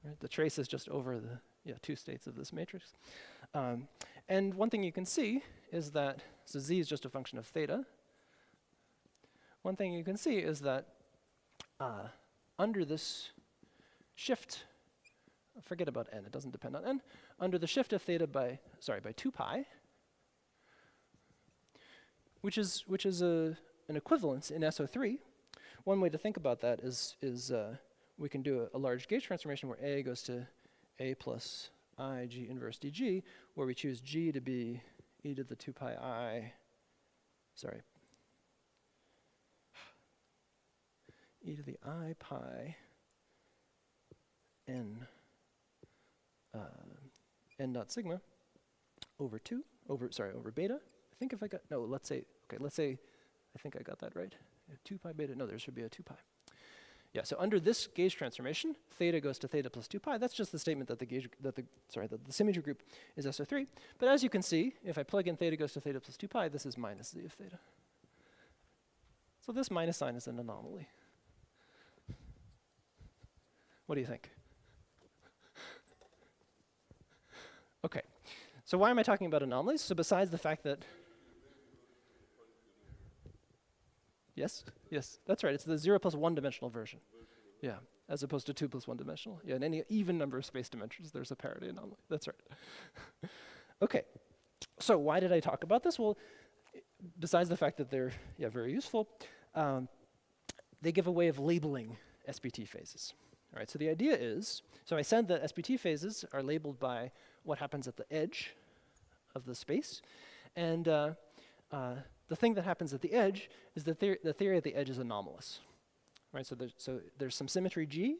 Right? The trace is just over the two states of this matrix. And one thing you can see is that, so z is just a function of theta. One thing you can see is that under this shift, forget about n, it doesn't depend on n, under the shift of theta by 2 pi, which is an equivalence in SO3. One way to think about that is we can do a large gauge transformation where A goes to A plus I g inverse dg, where we choose g to be e to the 2 pi I, e to the I pi n n dot sigma over 2, over beta. I think if I got, no, let's say, I think I got that right. 2 pi beta, no, there should be a 2 pi. Yeah, so under this gauge transformation, theta goes to theta plus 2 pi. That's just the statement that the symmetry group is SO3. But as you can see, if I plug in theta goes to theta plus 2 pi, this is minus z of theta. So this minus sign is an anomaly. What do you think? Okay, so why am I talking about anomalies? So besides the fact that Yes, that's right. It's the 0 plus 1 dimensional version. Yeah, as opposed to 2 plus 1 dimensional. Yeah, in any even number of space dimensions, there's a parity anomaly. That's right. Okay, so why did I talk about this? Well, besides the fact that they're very useful, they give a way of labeling SPT phases. All right, so the idea is, so I said that SPT phases are labeled by what happens at the edge of the space, and the thing that happens at the edge is that the theory at the edge is anomalous, right? So there's some symmetry G,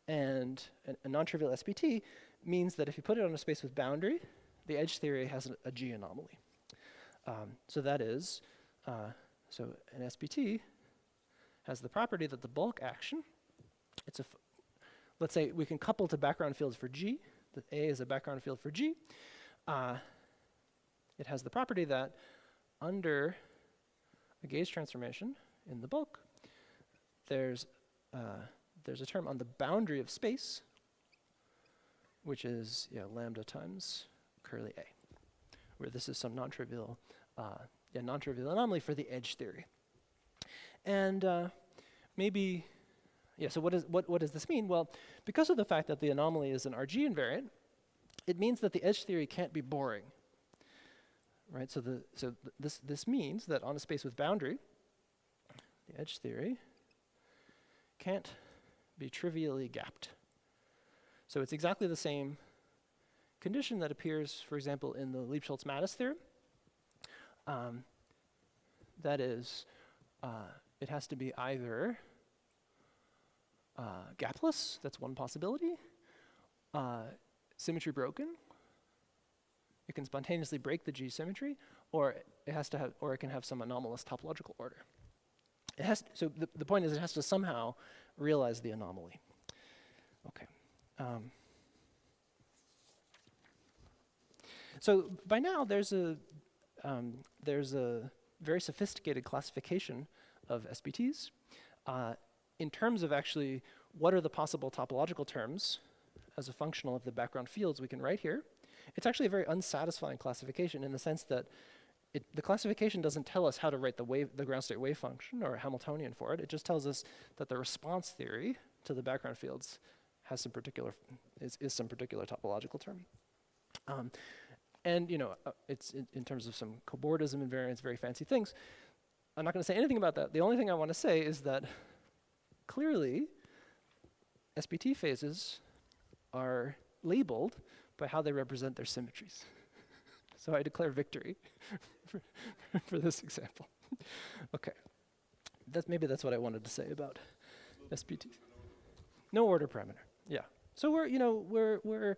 and a non-trivial SPT means that if you put it on a space with boundary, the edge theory has a G anomaly. So that is, so an SPT has the property that the bulk action, let's say we can couple to background fields for G, that A is a background field for G. It has the property that under a gauge transformation in the bulk, there's a term on the boundary of space, which is lambda times curly A, where this is some non-trivial anomaly for the edge theory. And so what does this mean? Well, because of the fact that the anomaly is an RG invariant, it means that the edge theory can't be boring. Right, so this means that on a space with boundary, the edge theory can't be trivially gapped. So it's exactly the same condition that appears, for example, in the Liebschultz-Mattis theorem. That is, it has to be either gapless, that's one possibility, symmetry broken, it can spontaneously break the G symmetry, or it can have some anomalous topological order. So the point is it has to somehow realize the anomaly. Okay. So by now there's a very sophisticated classification of SPTs in terms of actually what are the possible topological terms as a functional of the background fields we can write here. It's actually a very unsatisfying classification in the sense that the classification doesn't tell us how to write the ground state wave function or Hamiltonian for it. It just tells us that the response theory to the background fields has some particular some particular topological term. And it's in terms of some cobordism invariance, very fancy things. I'm not going to say anything about that. The only thing I want to say is that clearly SPT phases are labeled by how they represent their symmetries. So I declare victory for this example. Okay, maybe that's what I wanted to say about SPTs. No order parameter. Yeah. So we're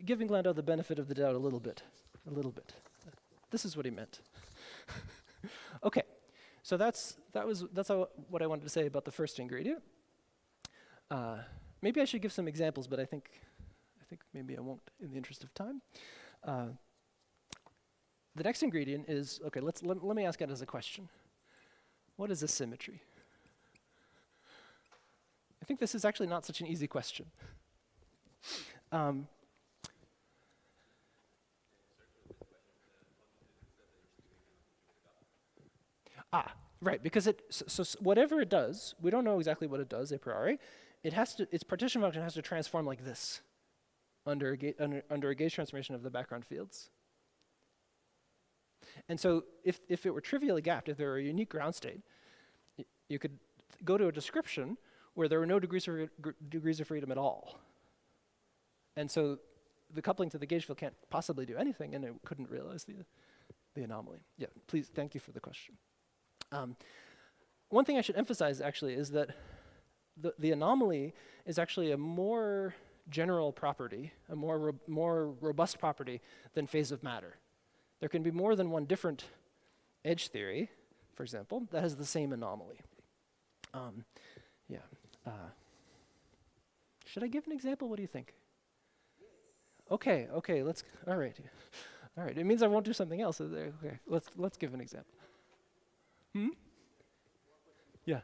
giving Landau the benefit of the doubt a little bit. This is what he meant. Okay, so that's what I wanted to say about the first ingredient. Maybe I should give some examples, but I think maybe I won't in the interest of time. The next ingredient is, okay, let me ask it as a question. What is a symmetry? I think this is actually not such an easy question. Right, because so whatever it does, we don't know exactly what it does a priori. Its partition function has to transform like this under a gauge transformation of the background fields. And so if it were trivially gapped, if there were a unique ground state, you could go to a description where there were no degrees of freedom at all. And so the coupling to the gauge field can't possibly do anything, and it couldn't realize the anomaly. Yeah, please, thank you for the question. One thing I should emphasize actually is that the anomaly is actually a more general property, a more robust property than phase of matter. There can be more than one different edge theory, for example, that has the same anomaly. Should I give an example? What do you think? Okay, all right. It means I won't do something else. Okay, let's give an example. Yeah.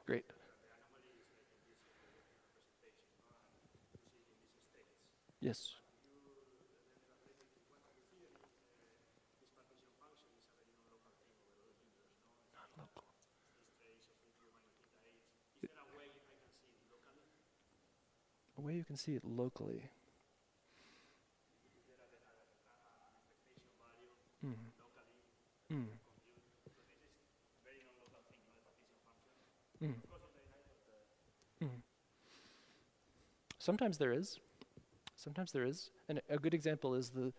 Great. Yes. Non-local. A way you can see it locally. Sometimes there is. And a good example is the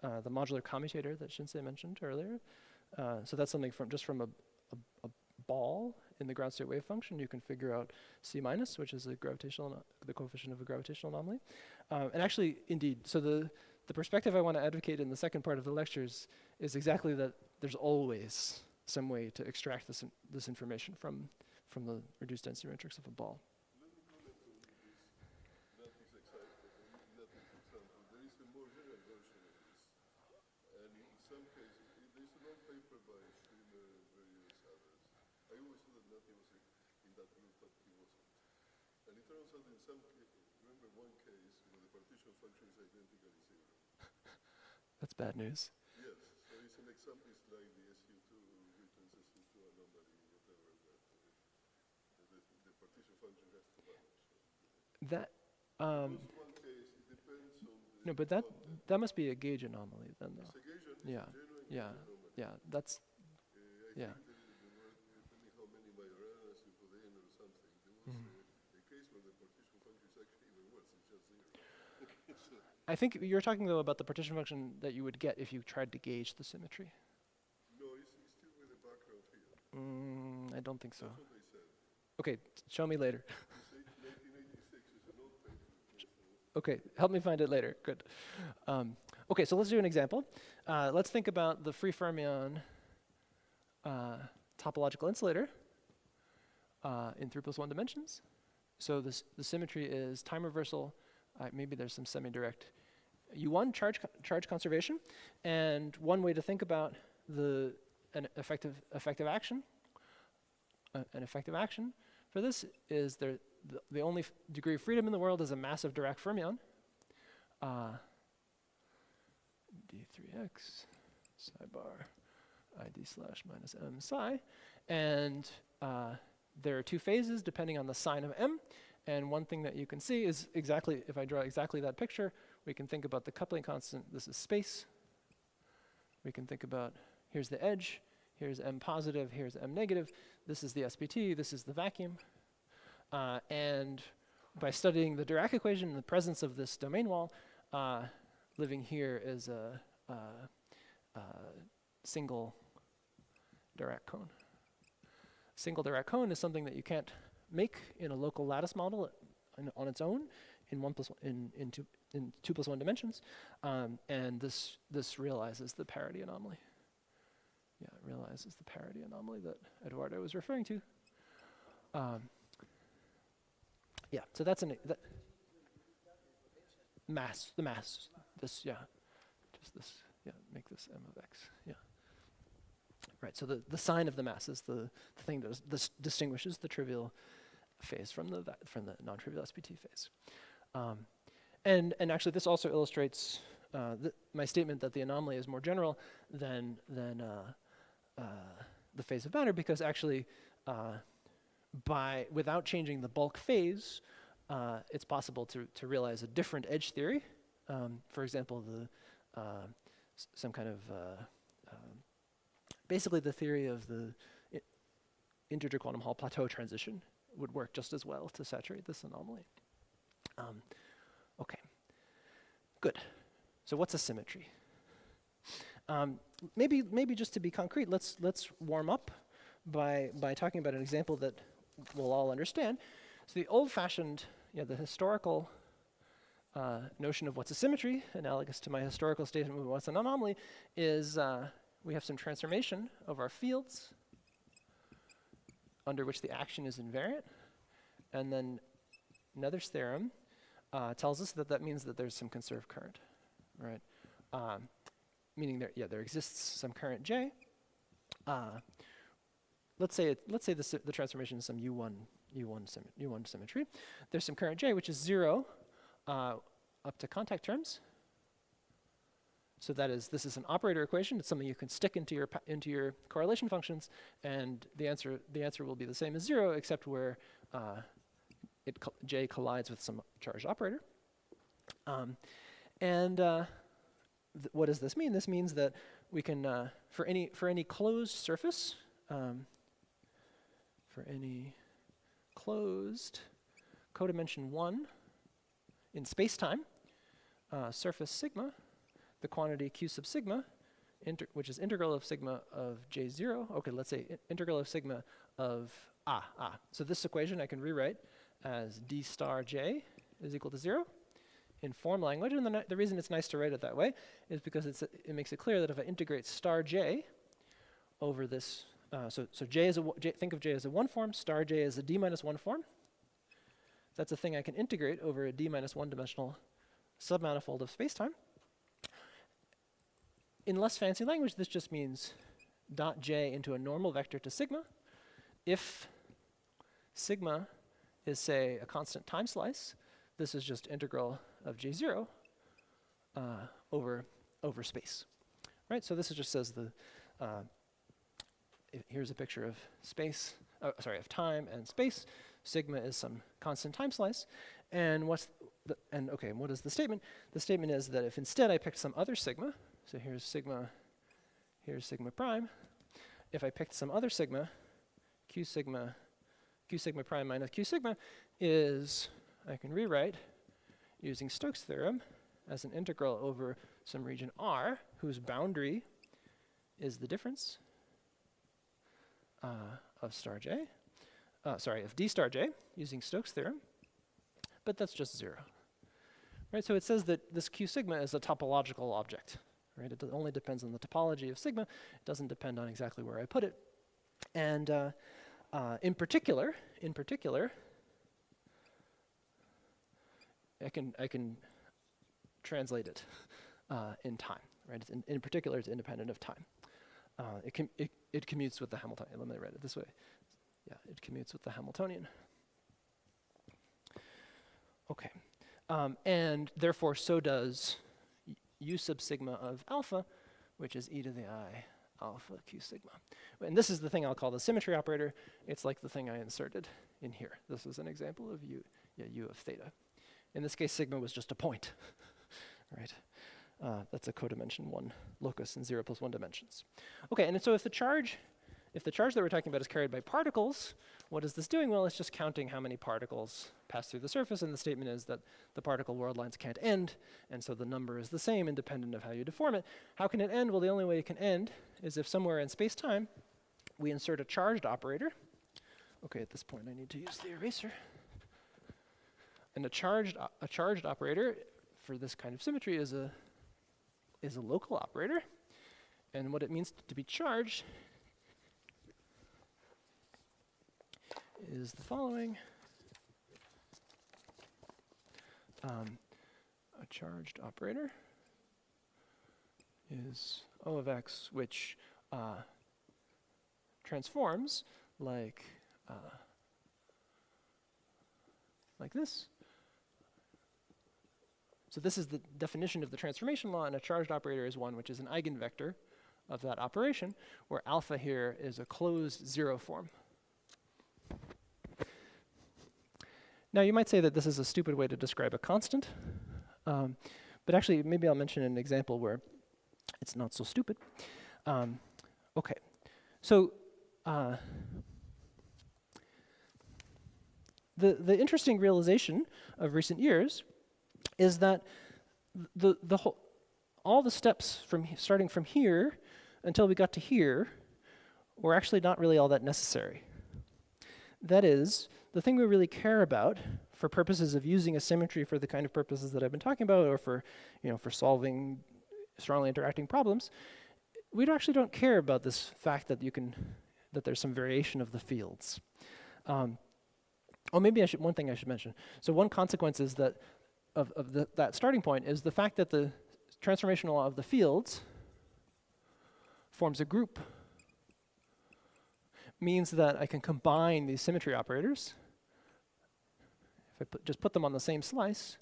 modular commutator that Shinsei mentioned earlier. So that's something from a ball in the ground state wave function. You can figure out C minus, which is the coefficient of a gravitational anomaly. And actually, indeed, so the perspective I want to advocate in the second part of the lectures is exactly that there's always some way to extract this information from the reduced density matrix of a ball. Let me comment on this lattice example. There is a more general version of this. And in some cases, there's a long paper by Schwimmer and various others. I always thought that Nati was in that group, but he wasn't. And it turns out in some cases, remember one case, the partition function is identically zero. That's bad news. Yes, so it's an example, it's like the SU2, Newton's SU2 anomaly, whatever, that the partition function has to vanish. That One case, it depends on the no, but that must be a gauge anomaly then, though. It's a gauge, it's Yeah, a genuine yeah, anomaly. yeah. That's I think there were, depending how many Majoranas you put in or something, there was a case where the partition function is actually even worse, it's just zero. So, I think you're talking though about the partition function that you would get if you tried to gauge the symmetry. no, it's still with the background field. I don't think so. That's what they said. Okay, show me later. It's 1986, it's an old paper. Okay, help me find it later. Good. Okay, so let's do an example. Let's think about the free fermion topological insulator in 3+1 dimensions. So the symmetry is time reversal. Maybe there's some semi-direct U1 charge conservation, and one way to think about an effective action for this is the only degree of freedom in the world is a massive Dirac fermion. D3x psi bar id slash minus m psi, and there are two phases depending on the sign of m. And one thing that you can see is exactly, if I draw exactly that picture, we can think about the coupling constant. This is space. We can think about, here's the edge, here's m positive, here's m negative. This is the SPT, this is the vacuum. And by studying the Dirac equation in the presence of this domain wall, living here is a single Dirac cone. Single Dirac cone is something that you can't make in a local lattice model on its own in 2 plus 1 dimensions, and this realizes the parity anomaly. Yeah, it realizes the parity anomaly that Eduardo was referring to. Yeah, so that's the mass. This, yeah, just this. Yeah, make this m of x. Yeah. Right. So the sign of the mass is the thing that distinguishes the trivial phase from the non-trivial SPT phase. And actually, this also illustrates my statement that the anomaly is more general than the phase of matter, because actually, without changing the bulk phase, it's possible to realize a different edge theory. For example, some kind of basically the theory of the integer quantum Hall plateau transition would work just as well to saturate this anomaly. Okay, good. So what's a symmetry? Maybe just to be concrete, let's warm up by talking about an example that we'll all understand. So the old-fashioned, the historical notion of what's a symmetry, analogous to my historical statement of what's an anomaly, is we have some transformation of our fields under which the action is invariant, and then Nether's theorem tells us that means that there's some conserved current, right? Meaning there exists some current J. Let's say the transformation is some U1 symmetry. There's some current J, which is 0 up to contact terms. So this is an operator equation. It's something you can stick into your correlation functions, and the answer will be the same as 0, except where J collides with some charged operator. What does this mean? This means that we can for any closed surface, for any closed codimension 1 in space-time, surface sigma, the quantity q sub sigma, which is integral of sigma of j0. Okay, let's say integral of sigma of So this equation I can rewrite as d star j is equal to 0 in form language. And the reason it's nice to write it that way is because it makes it clear that if I integrate star j over this, so think of j as a 1 form, star j as a d minus 1 form. That's a thing I can integrate over a d minus 1 dimensional submanifold of spacetime. In less fancy language, this just means dot j into a normal vector to sigma. If sigma is, say, a constant time slice, this is just integral of j0 over space. Right? So this just says here's a picture of space, of time and space. Sigma is some constant time slice. And what is the statement? The statement is that if instead I picked some other sigma, so here's sigma prime. If I picked some other sigma, q sigma prime minus q sigma I can rewrite using Stokes' theorem as an integral over some region R, whose boundary is the difference of star j, of d star j, using Stokes' theorem, but that's just 0. Right, so it says that this q sigma is a topological object. Right, it only depends on the topology of sigma. It doesn't depend on exactly where I put it. And in particular, I can translate it in time. Right, in particular, it's independent of time. It commutes with the Hamiltonian. Let me write it this way. Yeah, it commutes with the Hamiltonian. Okay, and therefore, so does u sub sigma of alpha, which is e to the I alpha q sigma. And this is the thing I'll call the symmetry operator. It's like the thing I inserted in here. This is an example of u of theta. In this case, sigma was just a point. Right? That's a codimension 1 locus in 0 plus 1 dimensions. Okay, and so if the charge that we're talking about is carried by particles, what is this doing? Well, it's just counting how many particles pass through the surface, and the statement is that the particle world lines can't end, and so the number is the same independent of how you deform it. How can it end? Well, the only way it can end is if somewhere in space-time we insert a charged operator. Okay, at this point I need to use the eraser. And a charged operator for this kind of symmetry is a local operator. And what it means to be charged is the following. A charged operator is O of x, which transforms like this. So this is the definition of the transformation law, and a charged operator is one which is an eigenvector of that operation, where alpha here is a closed zero form. Now you might say that this is a stupid way to describe a constant, but actually maybe I'll mention an example where it's not so stupid. Okay, so the interesting realization of recent years is that all the steps from starting from here until we got to here were actually not really all that necessary. That is, the thing we really care about for purposes of using a symmetry for the kind of purposes that I've been talking about, or for solving strongly interacting problems, we actually don't care about this fact that there's some variation of the fields. Maybe one thing I should mention. So one consequence is that that starting point is the fact that the transformation law of the fields forms a group. Means that I can combine these symmetry operators. If I just put them on the same slice,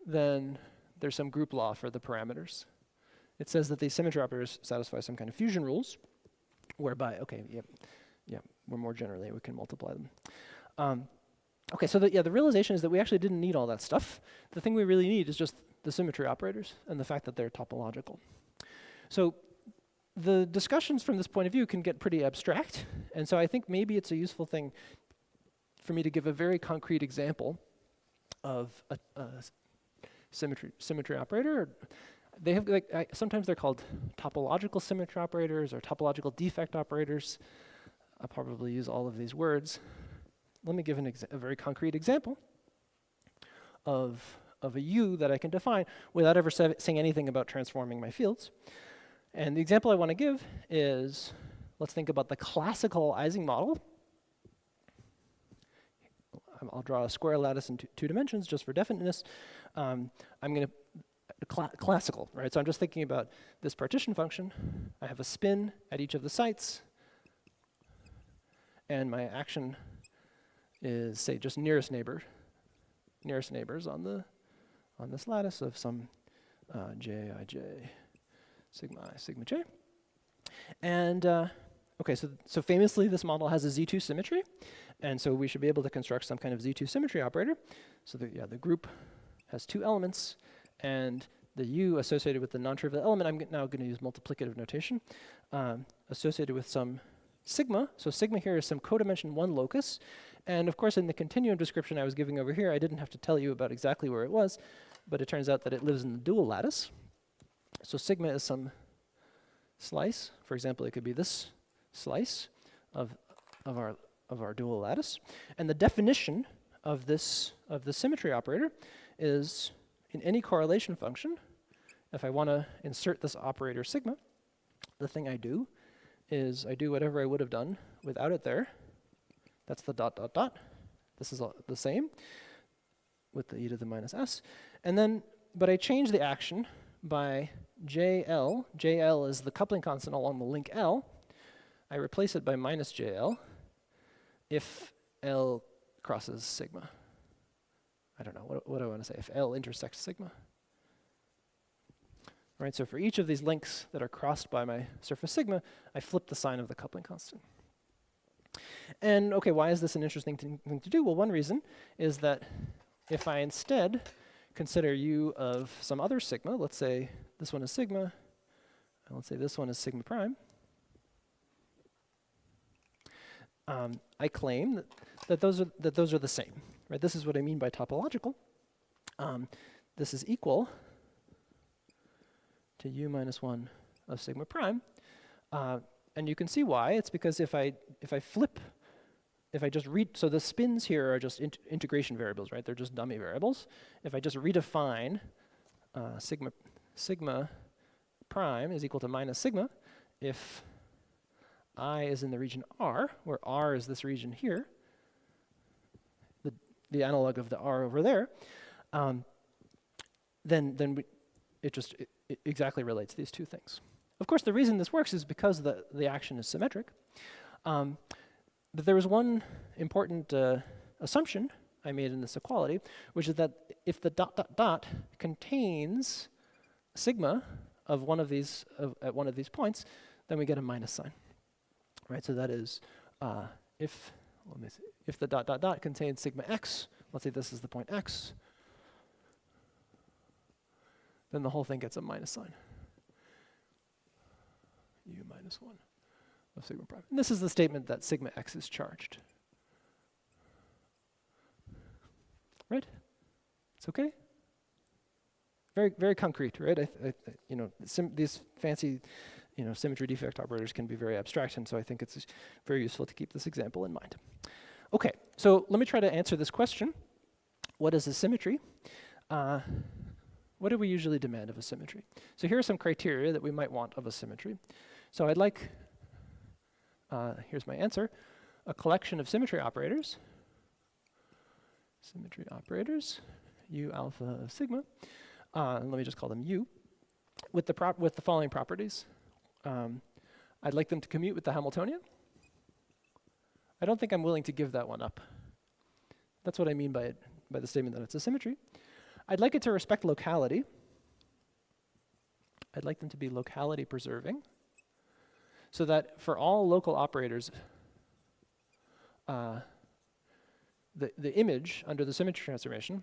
then there's some group law for the parameters. It says that these symmetry operators satisfy some kind of fusion rules, whereby, where more generally we can multiply them. Okay, so the realization is that we actually didn't need all that stuff. The thing we really need is just the symmetry operators and the fact that they're topological. So the discussions from this point of view can get pretty abstract, and so I think maybe it's a useful thing for me to give a very concrete example of a symmetry operator. They have sometimes they're called topological symmetry operators or topological defect operators. I'll probably use all of these words. Let me give a very concrete example of a U that I can define without ever saying anything about transforming my fields. And the example I want to give is, let's think about the classical Ising model. I'll draw a square lattice in two dimensions just for definiteness. I'm going to classical, right? So I'm just thinking about this partition function. I have a spin at each of the sites, and my action is, say, just nearest neighbors on this lattice of some j, ij, sigma I, sigma j. And okay, so famously this model has a Z2 symmetry, and so we should be able to construct some kind of Z2 symmetry operator. So the group has two elements, and the U associated with the non-trivial element, I'm now going to use multiplicative notation, associated with some sigma. So sigma here is some codimension 1 locus, and of course in the continuum description I was giving over here, I didn't have to tell you about exactly where it was, but it turns out that it lives in the dual lattice. So sigma is some slice. For example, it could be this slice of our dual lattice. And the definition of the symmetry operator is in any correlation function, if I want to insert this operator sigma, the thing I do is I do whatever I would have done without it there. That's the dot, dot, dot. This is the same with the e to the minus s. And then, but I change the action by JL. JL is the coupling constant along the link L. I replace it by minus JL if L crosses sigma. I don't know, what do I want to say? If L intersects sigma. All right, so for each of these links that are crossed by my surface sigma, I flip the sign of the coupling constant. And okay, why is this an interesting thing to do? Well, one reason is that if I instead consider U of some other sigma, let's say this one is sigma, and let's say this one is sigma prime, I claim that those are the same. Right? This is what I mean by topological. This is equal to U minus 1 of sigma prime. And you can see why. It's because if I flip if I just read, so the spins here are just integration variables, right? They're just dummy variables. If I just redefine sigma prime is equal to minus sigma, if I is in the region R, where R is this region here, the analog of the R over there, then it exactly relates these two things. Of course, the reason this works is because the action is symmetric. But there was one important assumption I made in this equality, which is that if the dot dot dot contains sigma of one of these at one of these points, then we get a minus sign, right? So that is if the dot dot dot contains sigma x, let's say this is the point x, then the whole thing gets a minus sign. U minus 1 of sigma prime. And this is the statement that sigma x is charged. Right? It's okay? Very, very concrete, right? These fancy, symmetry defect operators can be very abstract, and so I think it's very useful to keep this example in mind. Okay, so let me try to answer this question. What is a symmetry? What do we usually demand of a symmetry? So here are some criteria that we might want of a symmetry. So I'd like, here's my answer, a collection of symmetry operators, U alpha of sigma, and let me just call them U, with the following properties. I'd like them to commute with the Hamiltonian. I don't think I'm willing to give that one up. That's what I mean by the statement that it's a symmetry. I'd like it to respect locality. I'd like them to be locality preserving, so that for all local operators, the image under the symmetry transformation,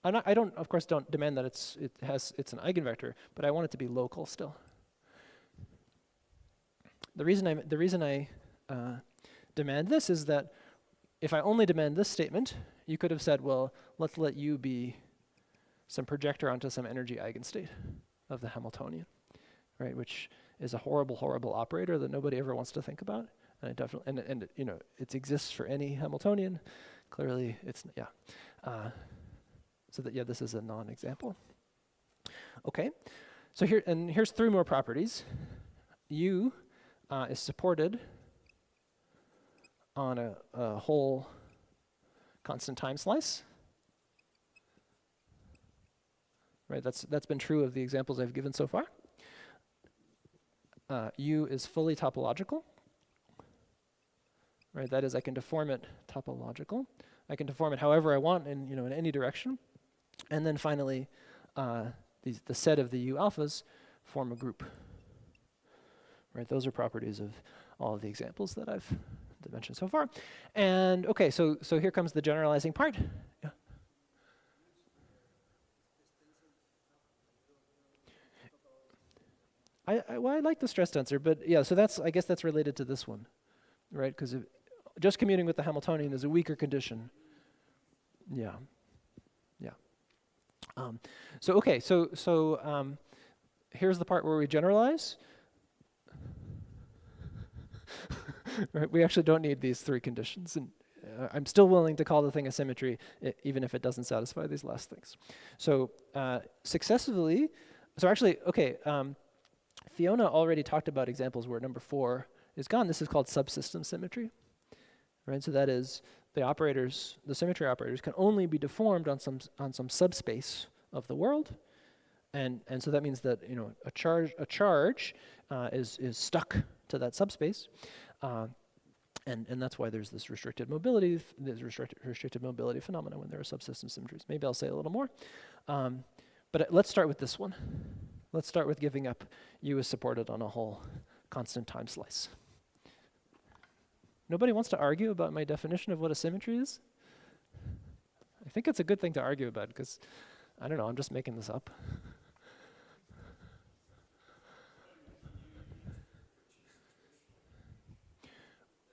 I don't, of course, don't demand that it's an eigenvector, but I want it to be local still. The reason I demand this is that if I only demand this statement, you could have said, well, let's let U be some projector onto some energy eigenstate of the Hamiltonian, right? Which is a horrible, horrible operator that nobody ever wants to think about, and it definitely it exists for any Hamiltonian. Clearly, it's so that this is a non-example. Okay, so here's 3 more properties. U is supported on a whole constant time slice. Right, that's been true of the examples I've given so far. U is fully topological. Right, that is, I can deform it topological. I can deform it however I want in any direction. And then finally, the set of the U alphas form a group. Right, those are properties of all of the examples that I've mentioned so far. And okay, so here comes the generalizing part. Yeah. I like the stress tensor, but yeah, so I guess that's related to this one, right? Because just commuting with the Hamiltonian is a weaker condition. Yeah. So okay, so here's the part where we generalize. Right, we actually don't need these 3 conditions, and I'm still willing to call the thing a symmetry, even if it doesn't satisfy these last things. So successively, so actually, okay, Fiona already talked about examples where number 4 is gone. This is called subsystem symmetry, right? So that is the symmetry operators can only be deformed on some subspace of the world, and so that means that a charge is stuck to that subspace, and that's why there's this restricted mobility phenomena when there are subsystem symmetries. Maybe I'll say a little more, but let's start with this one. Let's start with giving up U is supported on a whole constant time slice. Nobody wants to argue about my definition of what a symmetry is? I think it's a good thing to argue about because, I don't know, I'm just making this up.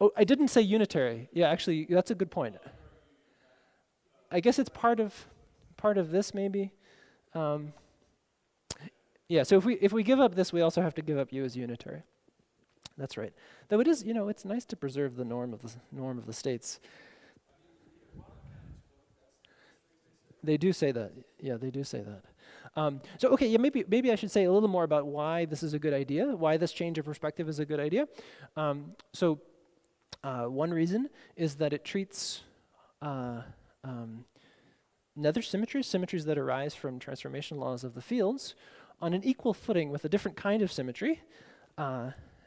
Oh, I didn't say unitary. Yeah, actually, that's a good point. I guess it's part of this maybe. Yeah, so if we give up this, we also have to give up U as unitary. That's right. Though it is, you know, it's nice to preserve the norm of the states. They do say that. Yeah, they do say that. So okay, yeah, maybe I should say a little more about why this is a good idea, why this change of perspective is a good idea. One reason is that it treats nether symmetries that arise from transformation laws of the fields, on an equal footing with a different kind of symmetry,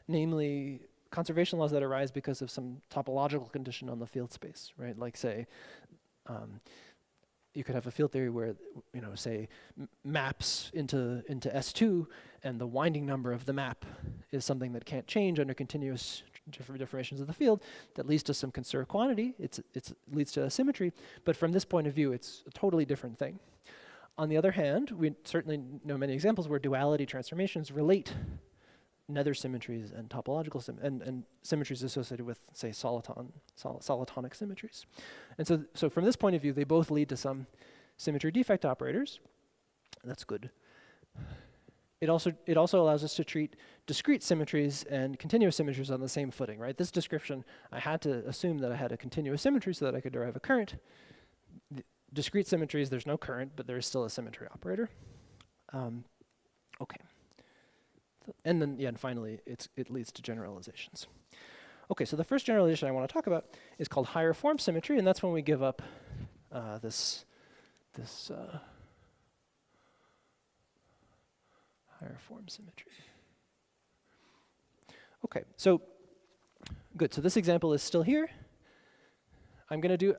namely conservation laws that arise because of some topological condition on the field space, right? Like say, you could have a field theory where, you know, say maps into S2, and the winding number of the map is something that can't change under continuous deformations of the field. That leads to some conserved quantity. It leads to a symmetry, but from this point of view, it's a totally different thing. On the other hand, we certainly know many examples where duality transformations relate nether symmetries and topological and symmetries associated with, say, solitonic symmetries. And so from this point of view, they both lead to some symmetry defect operators. That's good. It also allows us to treat discrete symmetries and continuous symmetries on the same footing, right? This description, I had to assume that I had a continuous symmetry so that I could derive a current. Discrete symmetries, there's no current, but there is still a symmetry operator. Okay. And then, yeah, and finally, it leads to generalizations. Okay, so the first generalization I want to talk about is called higher form symmetry, and that's when we give up this higher form symmetry. Okay, so good. So this example is still here. I'm gonna do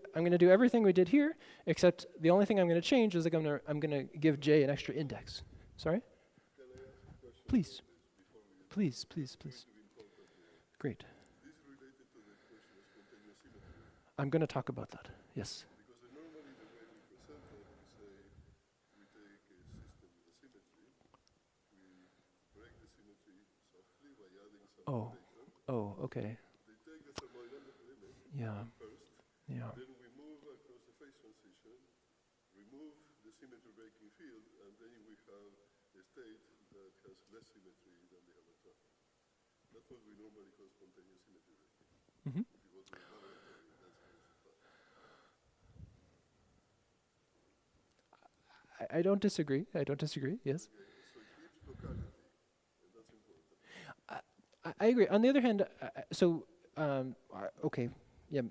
everything we did here, except the only thing I'm gonna change is like I'm gonna give J an extra index. Sorry? Can I ask a question? Please. Before we Please. to be important here. Great. Is this related to the question of spontaneous symmetry? I'm gonna talk about that. Yes. Because normally the way we present that, we say we take a system with a symmetry, we break the symmetry softly by adding some Oh. operator. Oh. Okay. They take the thermodynamic limit Yeah. first, Yeah. then we move across the phase transition, remove the symmetry breaking field, and then we have a state that has less symmetry than the other term. That's what we normally call spontaneous symmetry breaking. Mm-hmm. If you go to the laboratory, that's how it's applied. I don't disagree. I don't disagree. Yes. Okay, so it gives locality, and that's important. I agree. On the other hand, okay, yeah.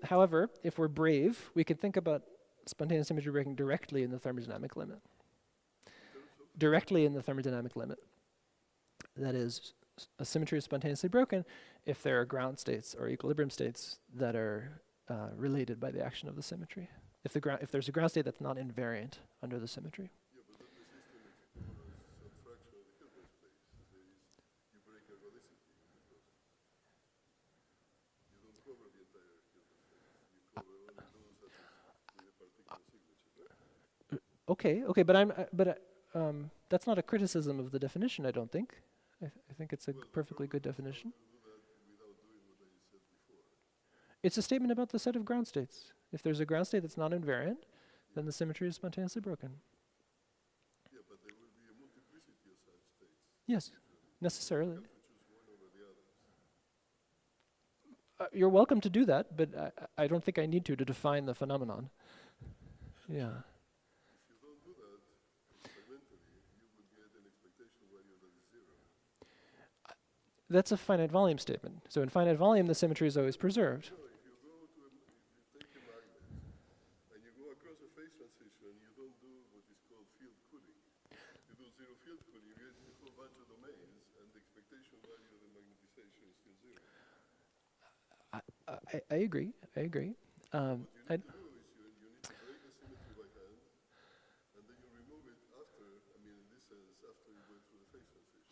However, if we're brave, we can think about spontaneous symmetry breaking directly in the thermodynamic limit. Directly in the thermodynamic limit. That is, a symmetry is spontaneously broken if there are ground states or equilibrium states that are related by the action of the symmetry. If there's a ground state that's not invariant under the symmetry. Yeah, but then the system explores some fraction of the Hilbert space. You break ergodicity in the process. You don't cover the entire Hilbert space. You cover only those atoms with a particular signature, right? Okay, but that's not a criticism of the definition, I don't think. I think it's a perfectly good definition. You do that without doing what I said before. It's a statement about the set of ground states. If there's a ground state that's not invariant, then the symmetry is spontaneously broken. Yeah, but there will be a multiplicity of such states. Yes, necessarily. You have to choose one over the others. You're welcome to do that, but I don't think I need to define the phenomenon. Yeah. If you don't do that, experimentally, you will get an expectation value that is 0. That's a finite volume statement. So in finite volume, the symmetry is always preserved. No, if you take a magnet and you go across a phase transition, you don't do what is called field cooling. You do zero field cooling, you get a whole bunch of domains, and the expectation value of the magnetization is still 0. I agree. What you need to do is you need to break the symmetry by hand, and then you remove it after, in this sense, after you go through the phase transition.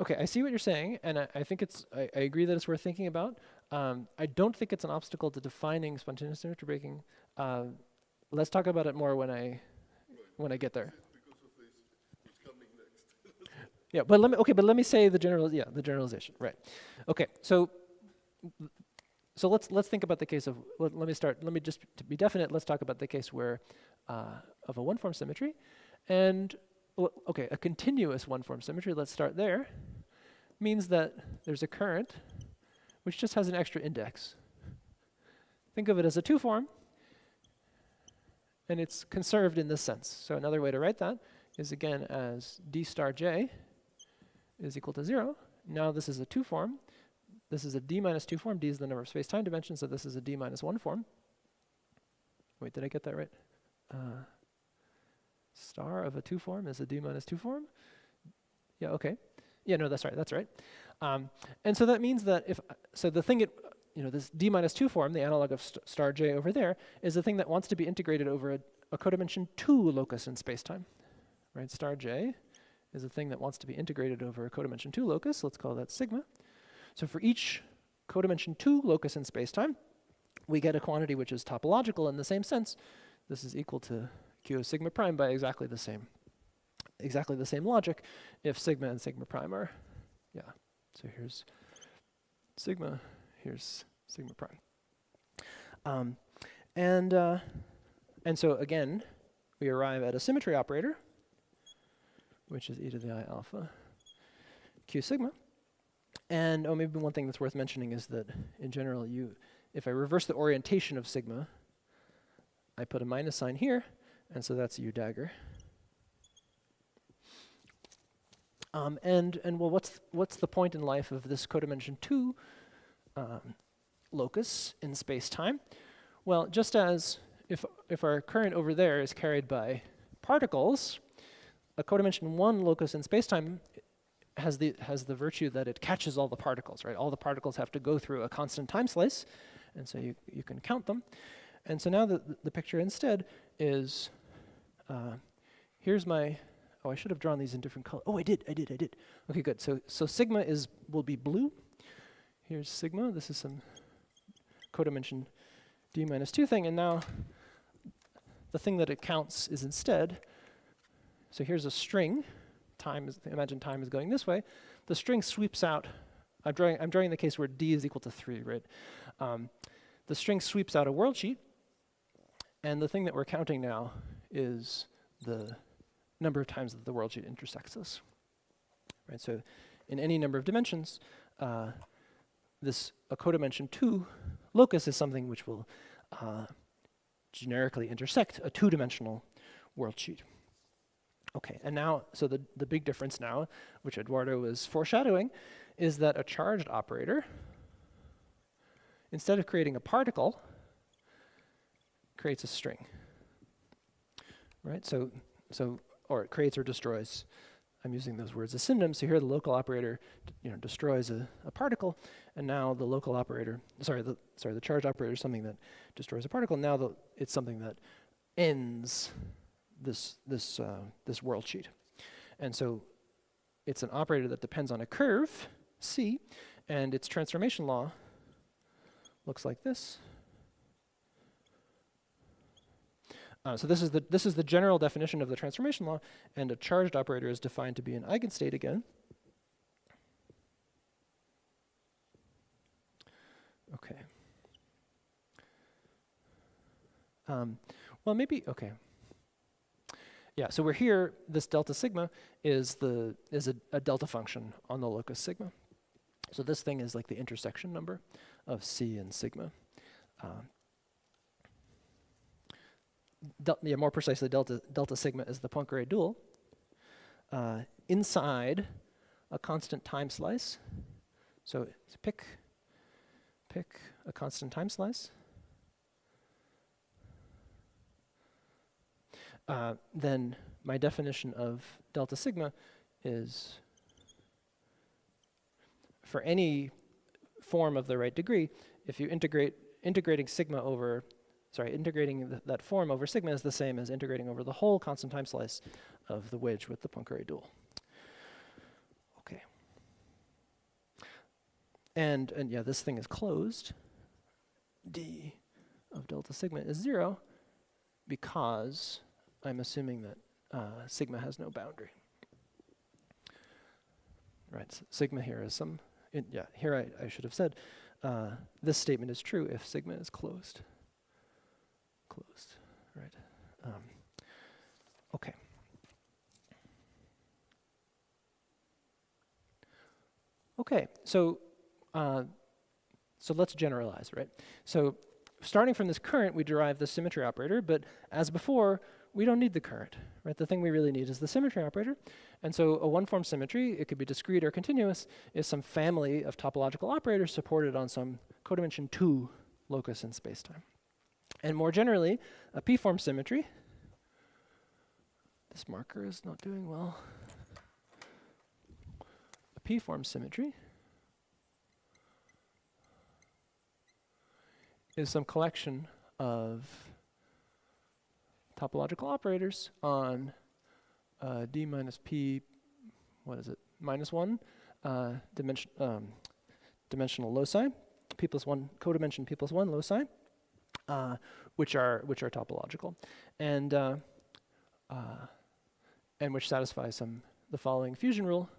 Okay, I see what you're saying, and I think I agree that it's worth thinking about. I don't think it's an obstacle to defining spontaneous symmetry breaking. Let's talk about it more when I get there. Because of this, what's coming next. Yeah, but let me say the generalization, right? Okay, so let's think about the case of let me just to be definite. Let's talk about the case where of a one-form symmetry, and well, okay, a continuous one-form symmetry, let's start there, means that there's a current which just has an extra index. Think of it as a two-form, and it's conserved in this sense. So another way to write that is again as d star j is equal to 0. Now this is a two-form. This is a d minus 2 form. D is the number of space-time dimensions, so this is a d minus 1 form. Wait, did I get that right? Star of a 2 form is a d minus 2 form? Yeah, okay. Yeah, no, that's right, that's right. And so that means that if, so the thing, this d minus 2 form, the analog of star j over there, is the thing that wants to be integrated over a codimension 2 locus in space-time. Right, star j is a thing that wants to be integrated over a codimension 2 locus. Let's call that sigma. So for each codimension 2 locus in space-time, we get a quantity which is topological in the same sense. This is equal to q of sigma prime by exactly the same logic if sigma and sigma prime are, yeah. So here's sigma, here's sigma prime. And so again, we arrive at a symmetry operator, which is e to the I alpha q sigma. And maybe one thing that's worth mentioning is that in general, if I reverse the orientation of sigma, I put a minus sign here, and so that's u dagger. And well, what's the point in life of this codimension 2 locus in space-time? Well, just as if our current over there is carried by particles, a codimension 1 locus in space-time has the virtue that it catches all the particles, right? All the particles have to go through a constant time slice, and so you can count them. And so now the picture instead is, here's my, oh, I should have drawn these in different colors. Oh, I did. Okay, good. So sigma will be blue. Here's sigma. This is some codimension d minus 2 thing, and now the thing that it counts is instead, so here's a string. Imagine time is going this way. The string sweeps out. I'm drawing the case where d is equal to 3, right? The string sweeps out a world sheet, and the thing that we're counting now is the number of times that the world sheet intersects us. Right? So in any number of dimensions, a codimension 2 locus is something which will generically intersect a 2-dimensional world sheet. Okay, and now, so the big difference now, which Eduardo was foreshadowing, is that a charged operator, instead of creating a particle, creates a string. Right, or it creates or destroys. I'm using those words as synonyms. So here the local operator destroys a particle, and now the local operator, the charged operator is something that destroys a particle. Now it's something that ends this world sheet. And so it's an operator that depends on a curve, C, and its transformation law looks like this. So this is the general definition of the transformation law, and a charged operator is defined to be an eigenstate again. Okay. Well, maybe, okay. Yeah, so we're here, this delta sigma is a delta function on the locus sigma. So this thing is like the intersection number of C and sigma. More precisely, delta sigma is the Poincare dual. Inside a constant time slice, so pick a constant time slice. Then my definition of delta sigma is for any form of the right degree, if you integrating sigma over, integrating that form over sigma is the same as integrating over the whole constant time slice of the wedge with the Poincare dual. Okay. And yeah, this thing is closed. D of delta sigma is 0 because I'm assuming that sigma has no boundary. Right, so sigma here is here I should have said this statement is true if sigma is closed. Right. Okay. Okay, so let's generalize, right? So starting from this current, we derive the symmetry operator, but as before, we don't need the current, right? The thing we really need is the symmetry operator. And so a one-form symmetry, it could be discrete or continuous, is some family of topological operators supported on some codimension 2 locus in spacetime. And more generally, a p-form symmetry, this marker is not doing well. A p-form symmetry is some collection of topological operators on d minus p, what is it, minus 1 dimensional loci, p plus 1, codimension p plus 1 loci, which are topological, and which satisfy the following fusion rule.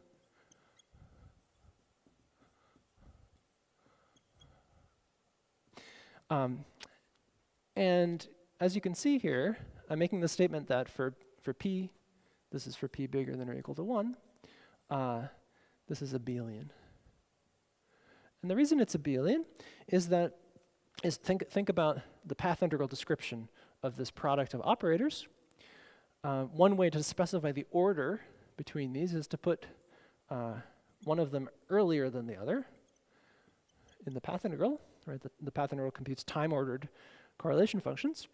And as you can see here, I'm making the statement that for p, this is for p bigger than or equal to 1, this is abelian. And the reason it's abelian is that think about the path integral description of this product of operators. One way to specify the order between these is to put one of them earlier than the other in the path integral. Right, the path integral computes time-ordered correlation functions,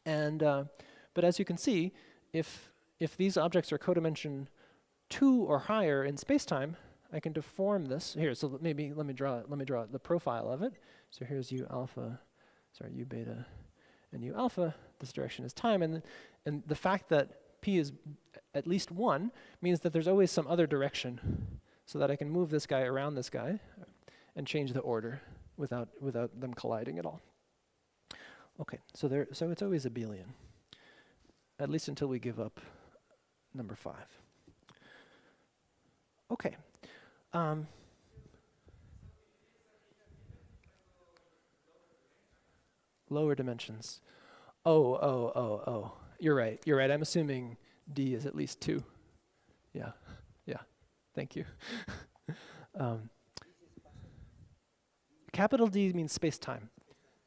and but as you can see, if these objects are codimension 2 or higher in spacetime, I can deform this here. So maybe let me draw the profile of it. So here's u beta, and u alpha. This direction is time, and the fact that p is at least 1 means that there's always some other direction, so that I can move this guy around this guy and change the order without them colliding at all. Okay, so it's always abelian, at least until we give up number 5. Okay. Lower dimensions. Oh. You're right. I'm assuming D is at least 2. Yeah. Thank you. Capital D means space-time.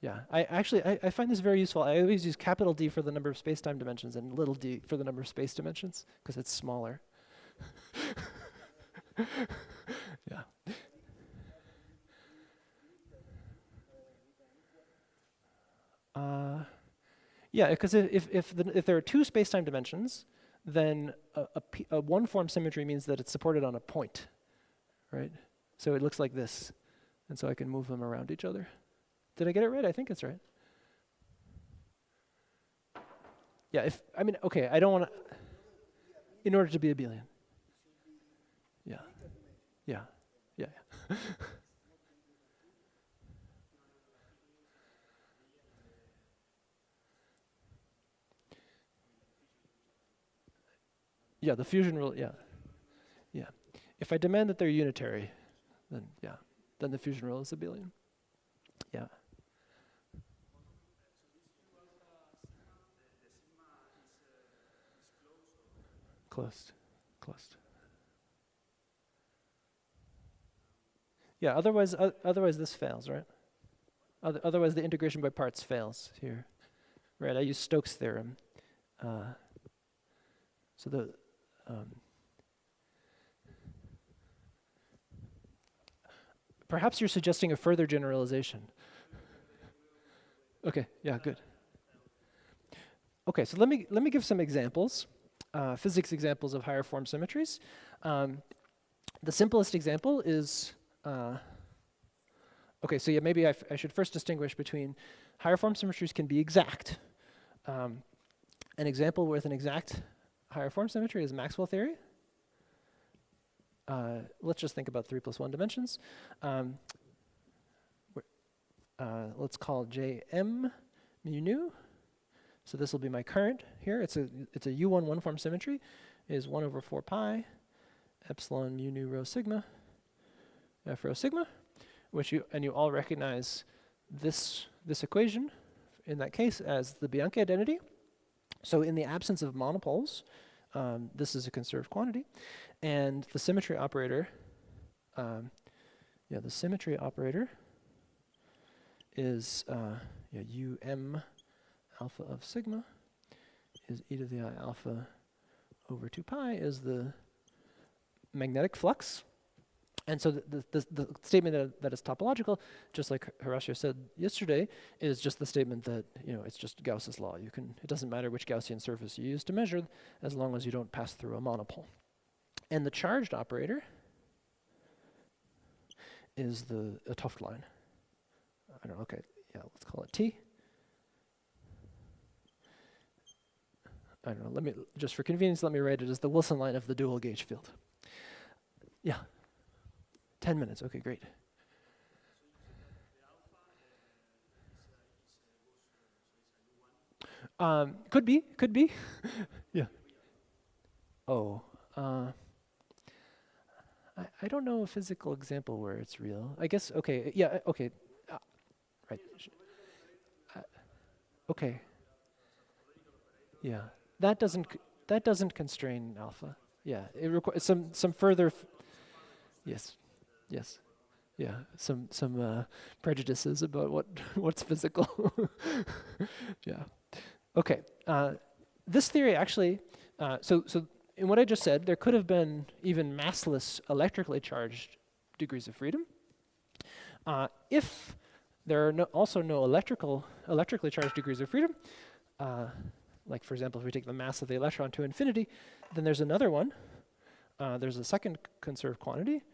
Yeah, I find this very useful. I always use capital D for the number of space-time dimensions and little d for the number of space dimensions because it's smaller. Yeah. Yeah, because if there are 2 space-time dimensions, then a one-form symmetry means that it's supported on a point, right? So it looks like this. And so I can move them around each other. Did I get it right? I think it's right. Yeah, okay, I don't want to, in order to be abelian. Yeah. Yeah, the fusion rule, yeah. If I demand that they're unitary, then the fusion rule is abelian. Yeah. Closed. Yeah, otherwise this fails, right? Otherwise the integration by parts fails here. Right, I use Stokes' theorem. So the perhaps you're suggesting a further generalization. Okay, yeah, good. Okay, so let me give some examples, physics examples of higher form symmetries. The simplest example is, okay, so yeah, maybe I should first distinguish between higher form symmetries can be exact. An example with an exact higher form symmetry is Maxwell theory. Let's just think about 3 + 1 dimensions. Let's call Jm mu nu. So this will be my current here. It's a U1 one-form symmetry. Is 1/4 pi epsilon mu nu rho sigma f rho sigma, which you all recognize this equation in that case as the Bianchi identity. So in the absence of monopoles, this is a conserved quantity, and the symmetry operator the symmetry operator is um alpha of sigma is e to the I alpha over 2 pi is the magnetic flux. And so the statement that is topological, just like Horacio said yesterday, is just the statement that it's just Gauss's law. It doesn't matter which Gaussian surface you use to measure, as long as you don't pass through a monopole. And the charged operator is a 't Hooft line. I don't know. Okay, let's call it T. I don't know. Just for convenience, let me write it as the Wilson line of the dual gauge field. Yeah. 10 minutes. Okay, great. Could be. Yeah. Oh. I don't know a physical example where it's real. I guess, okay. Yeah, okay. Right. Okay. Yeah. That doesn't constrain alpha. Yeah. It requires some further yes. Yes. Yeah, some prejudices about what's physical. Yeah. Okay. This theory actually, so in what I just said, there could have been even massless electrically charged degrees of freedom. If there are also no electrically charged degrees of freedom, like for example, if we take the mass of the electron to infinity, then there's another one. There's a second conserved quantity,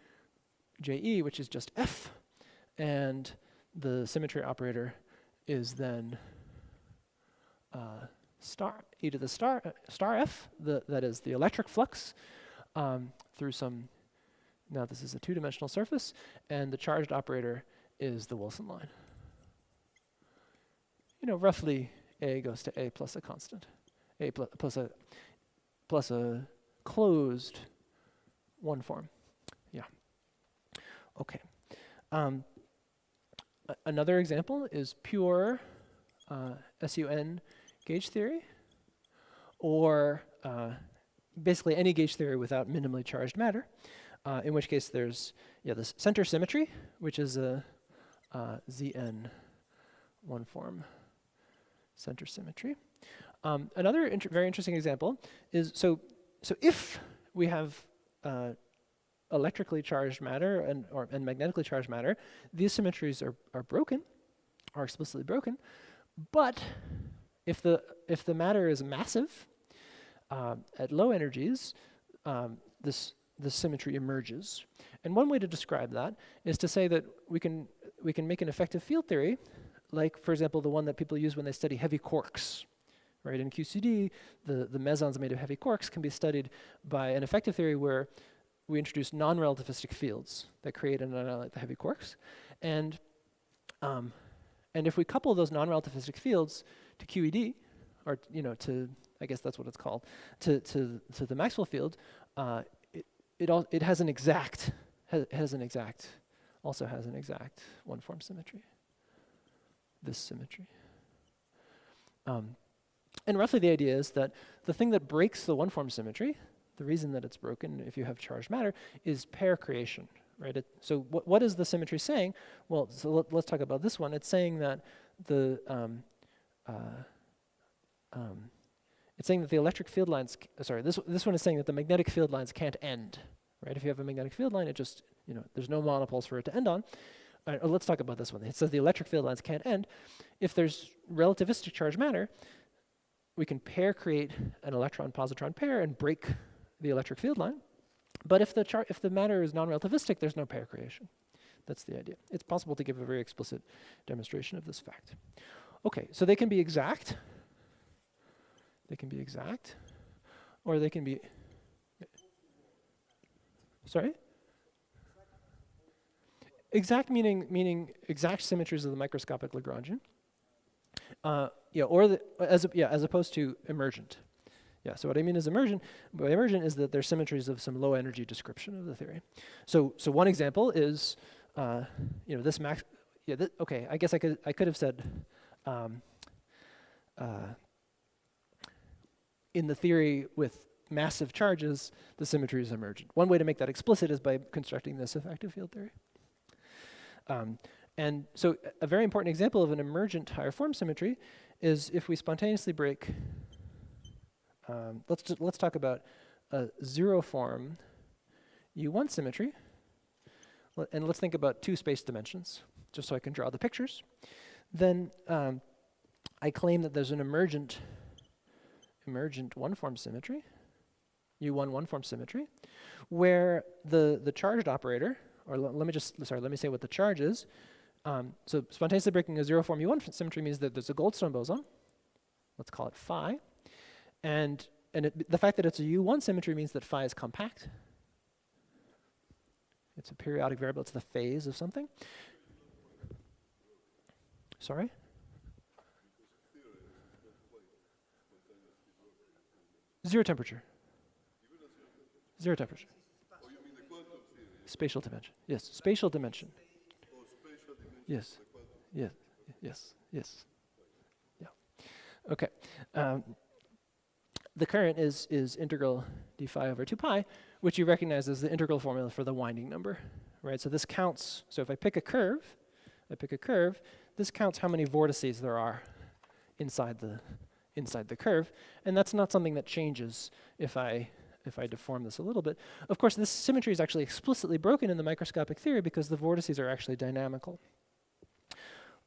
JE, which is just F, and the symmetry operator is then star e to the star F, that is the electric flux through some, now this is a two-dimensional surface, and the charged operator is the Wilson line. Roughly A goes to A plus a constant, A plus a closed one form. Yeah. Okay. Another example is pure SUN gauge theory, or basically any gauge theory without minimally charged matter, in which case there's this center symmetry, which is a ZN one form center symmetry. Another very interesting example is, so if we have electrically charged matter and magnetically charged matter, these symmetries are broken, are explicitly broken. But if the matter is massive at low energies, this symmetry emerges. And one way to describe that is to say that we can make an effective field theory, like for example the one that people use when they study heavy quarks. Right, in QCD, the mesons made of heavy quarks can be studied by an effective theory where we introduce non-relativistic fields that create and annihilate the heavy quarks, and if we couple those non-relativistic fields to QED, or to, I guess that's what it's called, to the Maxwell field, it has an exact one form symmetry. This symmetry. And roughly the idea is that the thing that breaks the one form symmetry, the reason that it's broken if you have charged matter, is pair creation, right? So what is the symmetry saying? Well, so let's talk about this one. It's saying that the electric field lines, this one is saying that the magnetic field lines can't end, right? If you have a magnetic field line, it just, there's no monopoles for it to end on. Let's talk about this one. It says the electric field lines can't end. If there's relativistic charged matter, we can pair create an electron-positron pair and break the electric field line. But if the matter is non-relativistic, there's no pair creation. That's the idea. It's possible to give a very explicit demonstration of this fact. Okay, so they can be exact. They can be exact, or they can be. Sorry? Exact meaning exact symmetries of the microscopic Lagrangian. As opposed to emergent. Yeah, so what I mean is emergent. By emergent is that they're symmetries of some low energy description of the theory. So one example is, this max. Yeah, okay. I guess I could have said, in the theory with massive charges, the symmetry is emergent. One way to make that explicit is by constructing this effective field theory. And so a very important example of an emergent higher form symmetry is if we spontaneously break, let's talk about a zero form U1 symmetry. And let's think about two space dimensions, just so I can draw the pictures. Then I claim that there's an emergent one-form symmetry, U1 one-form symmetry, where the charged operator, or let me say what the charge is. So spontaneously breaking a zero form U1 symmetry means that there's a Goldstone boson. Let's call it phi. And the fact that it's a U1 symmetry means that phi is compact. It's a periodic variable. It's the phase of something. Sorry? Zero temperature. Zero temperature. Oh, you mean the quantum theory? Spatial dimension. Yes, spatial dimension. Oh, spatial dimension. Yes. The quantum. Yes. Yes. Yes. Yeah. Okay. The current is integral d phi over 2 pi, which you recognize as the integral formula for the winding number, right? So this counts. So if I pick a curve, this counts how many vortices there are inside the curve, and that's not something that changes if I deform this a little bit. Of course, this symmetry is actually explicitly broken in the microscopic theory because the vortices are actually dynamical.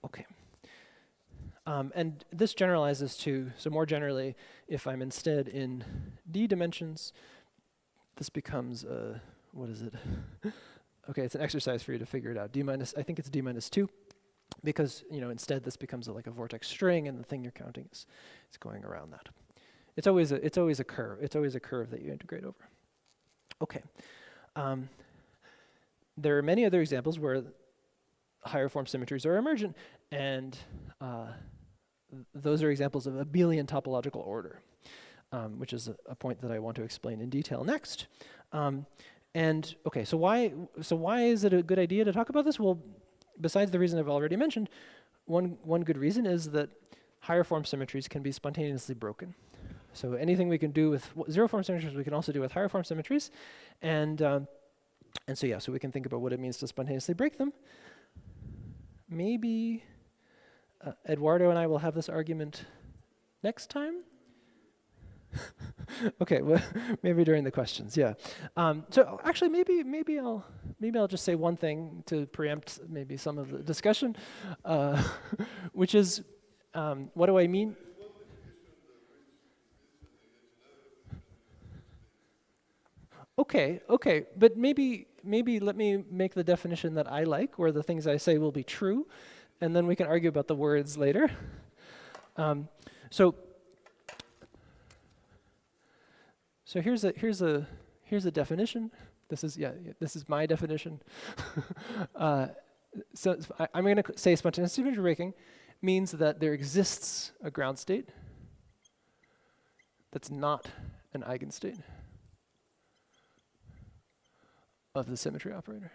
Okay. And this generalizes to, so more generally, if I'm instead in d dimensions, this becomes, what is it? Okay, it's an exercise for you to figure it out. I think it's d minus 2, because instead this becomes like a vortex string, and the thing you're counting is going around that. It's always a curve. It's always a curve that you integrate over. Okay. There are many other examples where higher form symmetries are emergent, and those are examples of abelian topological order, which is a point that I want to explain in detail next. And okay, so why is it a good idea to talk about this? Well, besides the reason I've already mentioned, one good reason is that higher form symmetries can be spontaneously broken. So anything we can do with zero form symmetries, we can also do with higher form symmetries, and so we can think about what it means to spontaneously break them. Maybe Eduardo and I will have this argument next time. Okay, well, maybe during the questions, yeah. So actually, maybe I'll just say one thing to preempt maybe some of the discussion, which is, what do I mean? Okay, but maybe let me make the definition that I like, where the things I say will be true, and then we can argue about the words later. So here's a definition. This is my definition. So I'm going to say spontaneous symmetry breaking means that there exists a ground state that's not an eigenstate of the symmetry operator.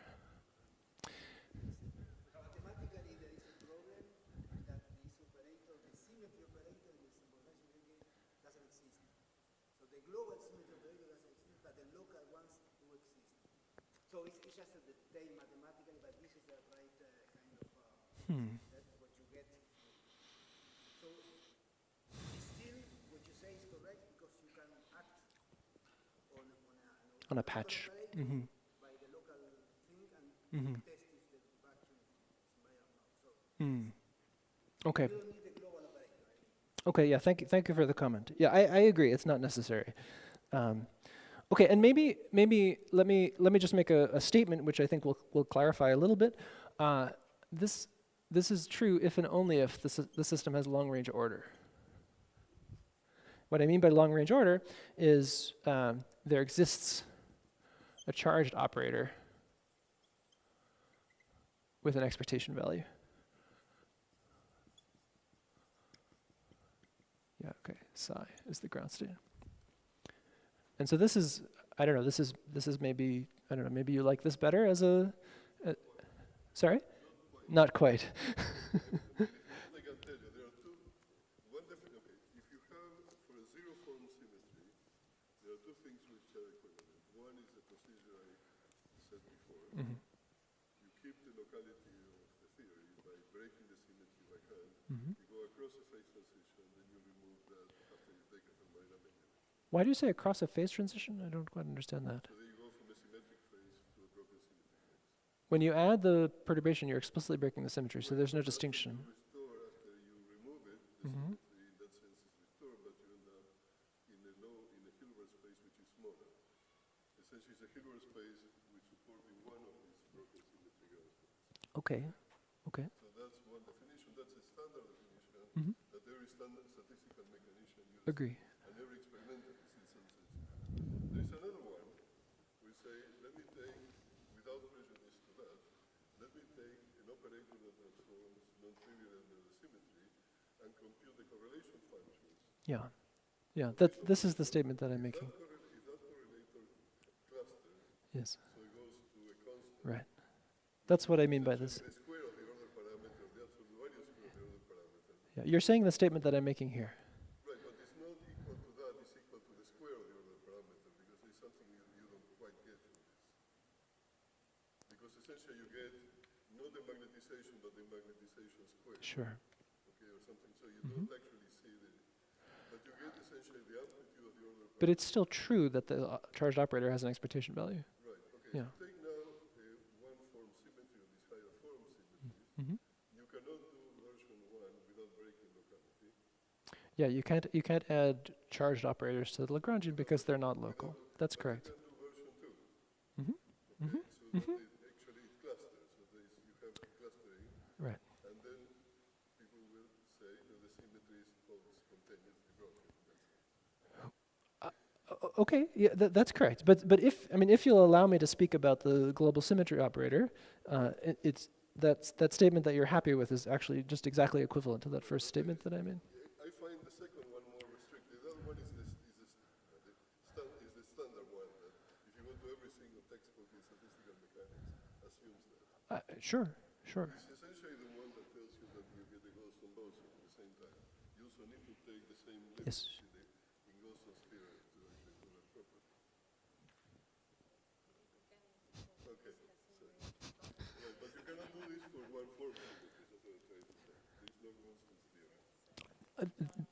Mathematically, there is a problem that this operator, the symmetry operator in the symbolization breaking doesn't exist. So the global symmetry operator doesn't exist, but the local ones do exist. So it's just a detail mathematically, but this is the right kind of, that's what you get. So still, what you say is correct, because you can act on a patch. Mm-hmm. Mm-hmm. Test if the vacuum is by or not. So Okay. you don't need the global operator, right? Okay. Yeah. Thank you for the comment. Yeah, I agree. It's not necessary. Okay. And maybe let me just make a statement which I think will clarify a little bit. This is true if and only if the system has long range order. What I mean by long range order is there exists a charged operator with an expectation value. Yeah, okay, psi is the ground state. And so this is, I don't know, this is maybe, I don't know, maybe you like this better as a sorry? Not quite. I can tell you, there are two, okay, if you have, for a zero form symmetry, there are two things which are equivalent. One is the procedure I said before. Mm-hmm. You keep the locality of the theory by breaking the symmetry by hand. Mm-hmm. You go across a phase transition, then you remove that after you take a thermodynamic limit. Why do you say across a phase transition? I don't quite understand that. So then you go from a symmetric phase to a broken symmetry phase. When you add the perturbation, you're explicitly breaking the symmetry, so there's no distinction. You restore after you remove it, the Mhm. symmetry in that sense is restored, but you end up in a Hilbert space which is smaller. Essentially, it's a Hilbert space with supporting one of these broken symmetry grounds. Okay. Okay. So that's one definition. That's a standard definition Mhm. that every standard statistical mechanician uses. Agree. And every experimentalist in some sense. There's another one. We say, let me take, without prejudice to that, let me take an operator that transforms non-trivial under the symmetry and compute the correlation functions. Yeah. Yeah. This is the statement that I'm making. If that correlator clusters, Yes. so it goes to a constant. Right. That's what I mean by this. The square of the order parameter, the absolute value square of the order parameter. Yeah. You're saying the statement that I'm making here. Right, but it's not equal to that, it's equal to the square of the order parameter, because there's something you don't quite get from this. Because essentially you get not the magnetization, but the magnetization square. Sure. Okay, or something, so you don't actually see but you get essentially the amplitude of the order parameter. But it's still true that the charged operator has an expectation value. Right, okay, Yeah. so take now one form symmetry of these higher form symmetries. Mm-hmm. You cannot do version 1 without breaking locality. Yeah, you can't add charged operators to the Lagrangian because they're not local. That's correct. You can do version 2. Mm-hmm. Okay, so that actually it clusters, so you have clustering, Right. and then people will say that the symmetry is spontaneously broken. Okay, yeah, that's correct. But if you'll allow me to speak about the global symmetry operator, it's that statement that you're happy with is actually just exactly equivalent to that first statement that I made. I find the second one more restricted. The other one is the standard one that if you go to every single textbook in statistical mechanics assumes that. Sure. It's essentially the one that tells you that you get the Gaussian boson at the same time. You also need to take the same limits Yes. in Gausson's theorem to actually do that properly. Okay, right, but you cannot do this for one form symmetry, that's what I'm trying to say. There is no Gausson's theorem.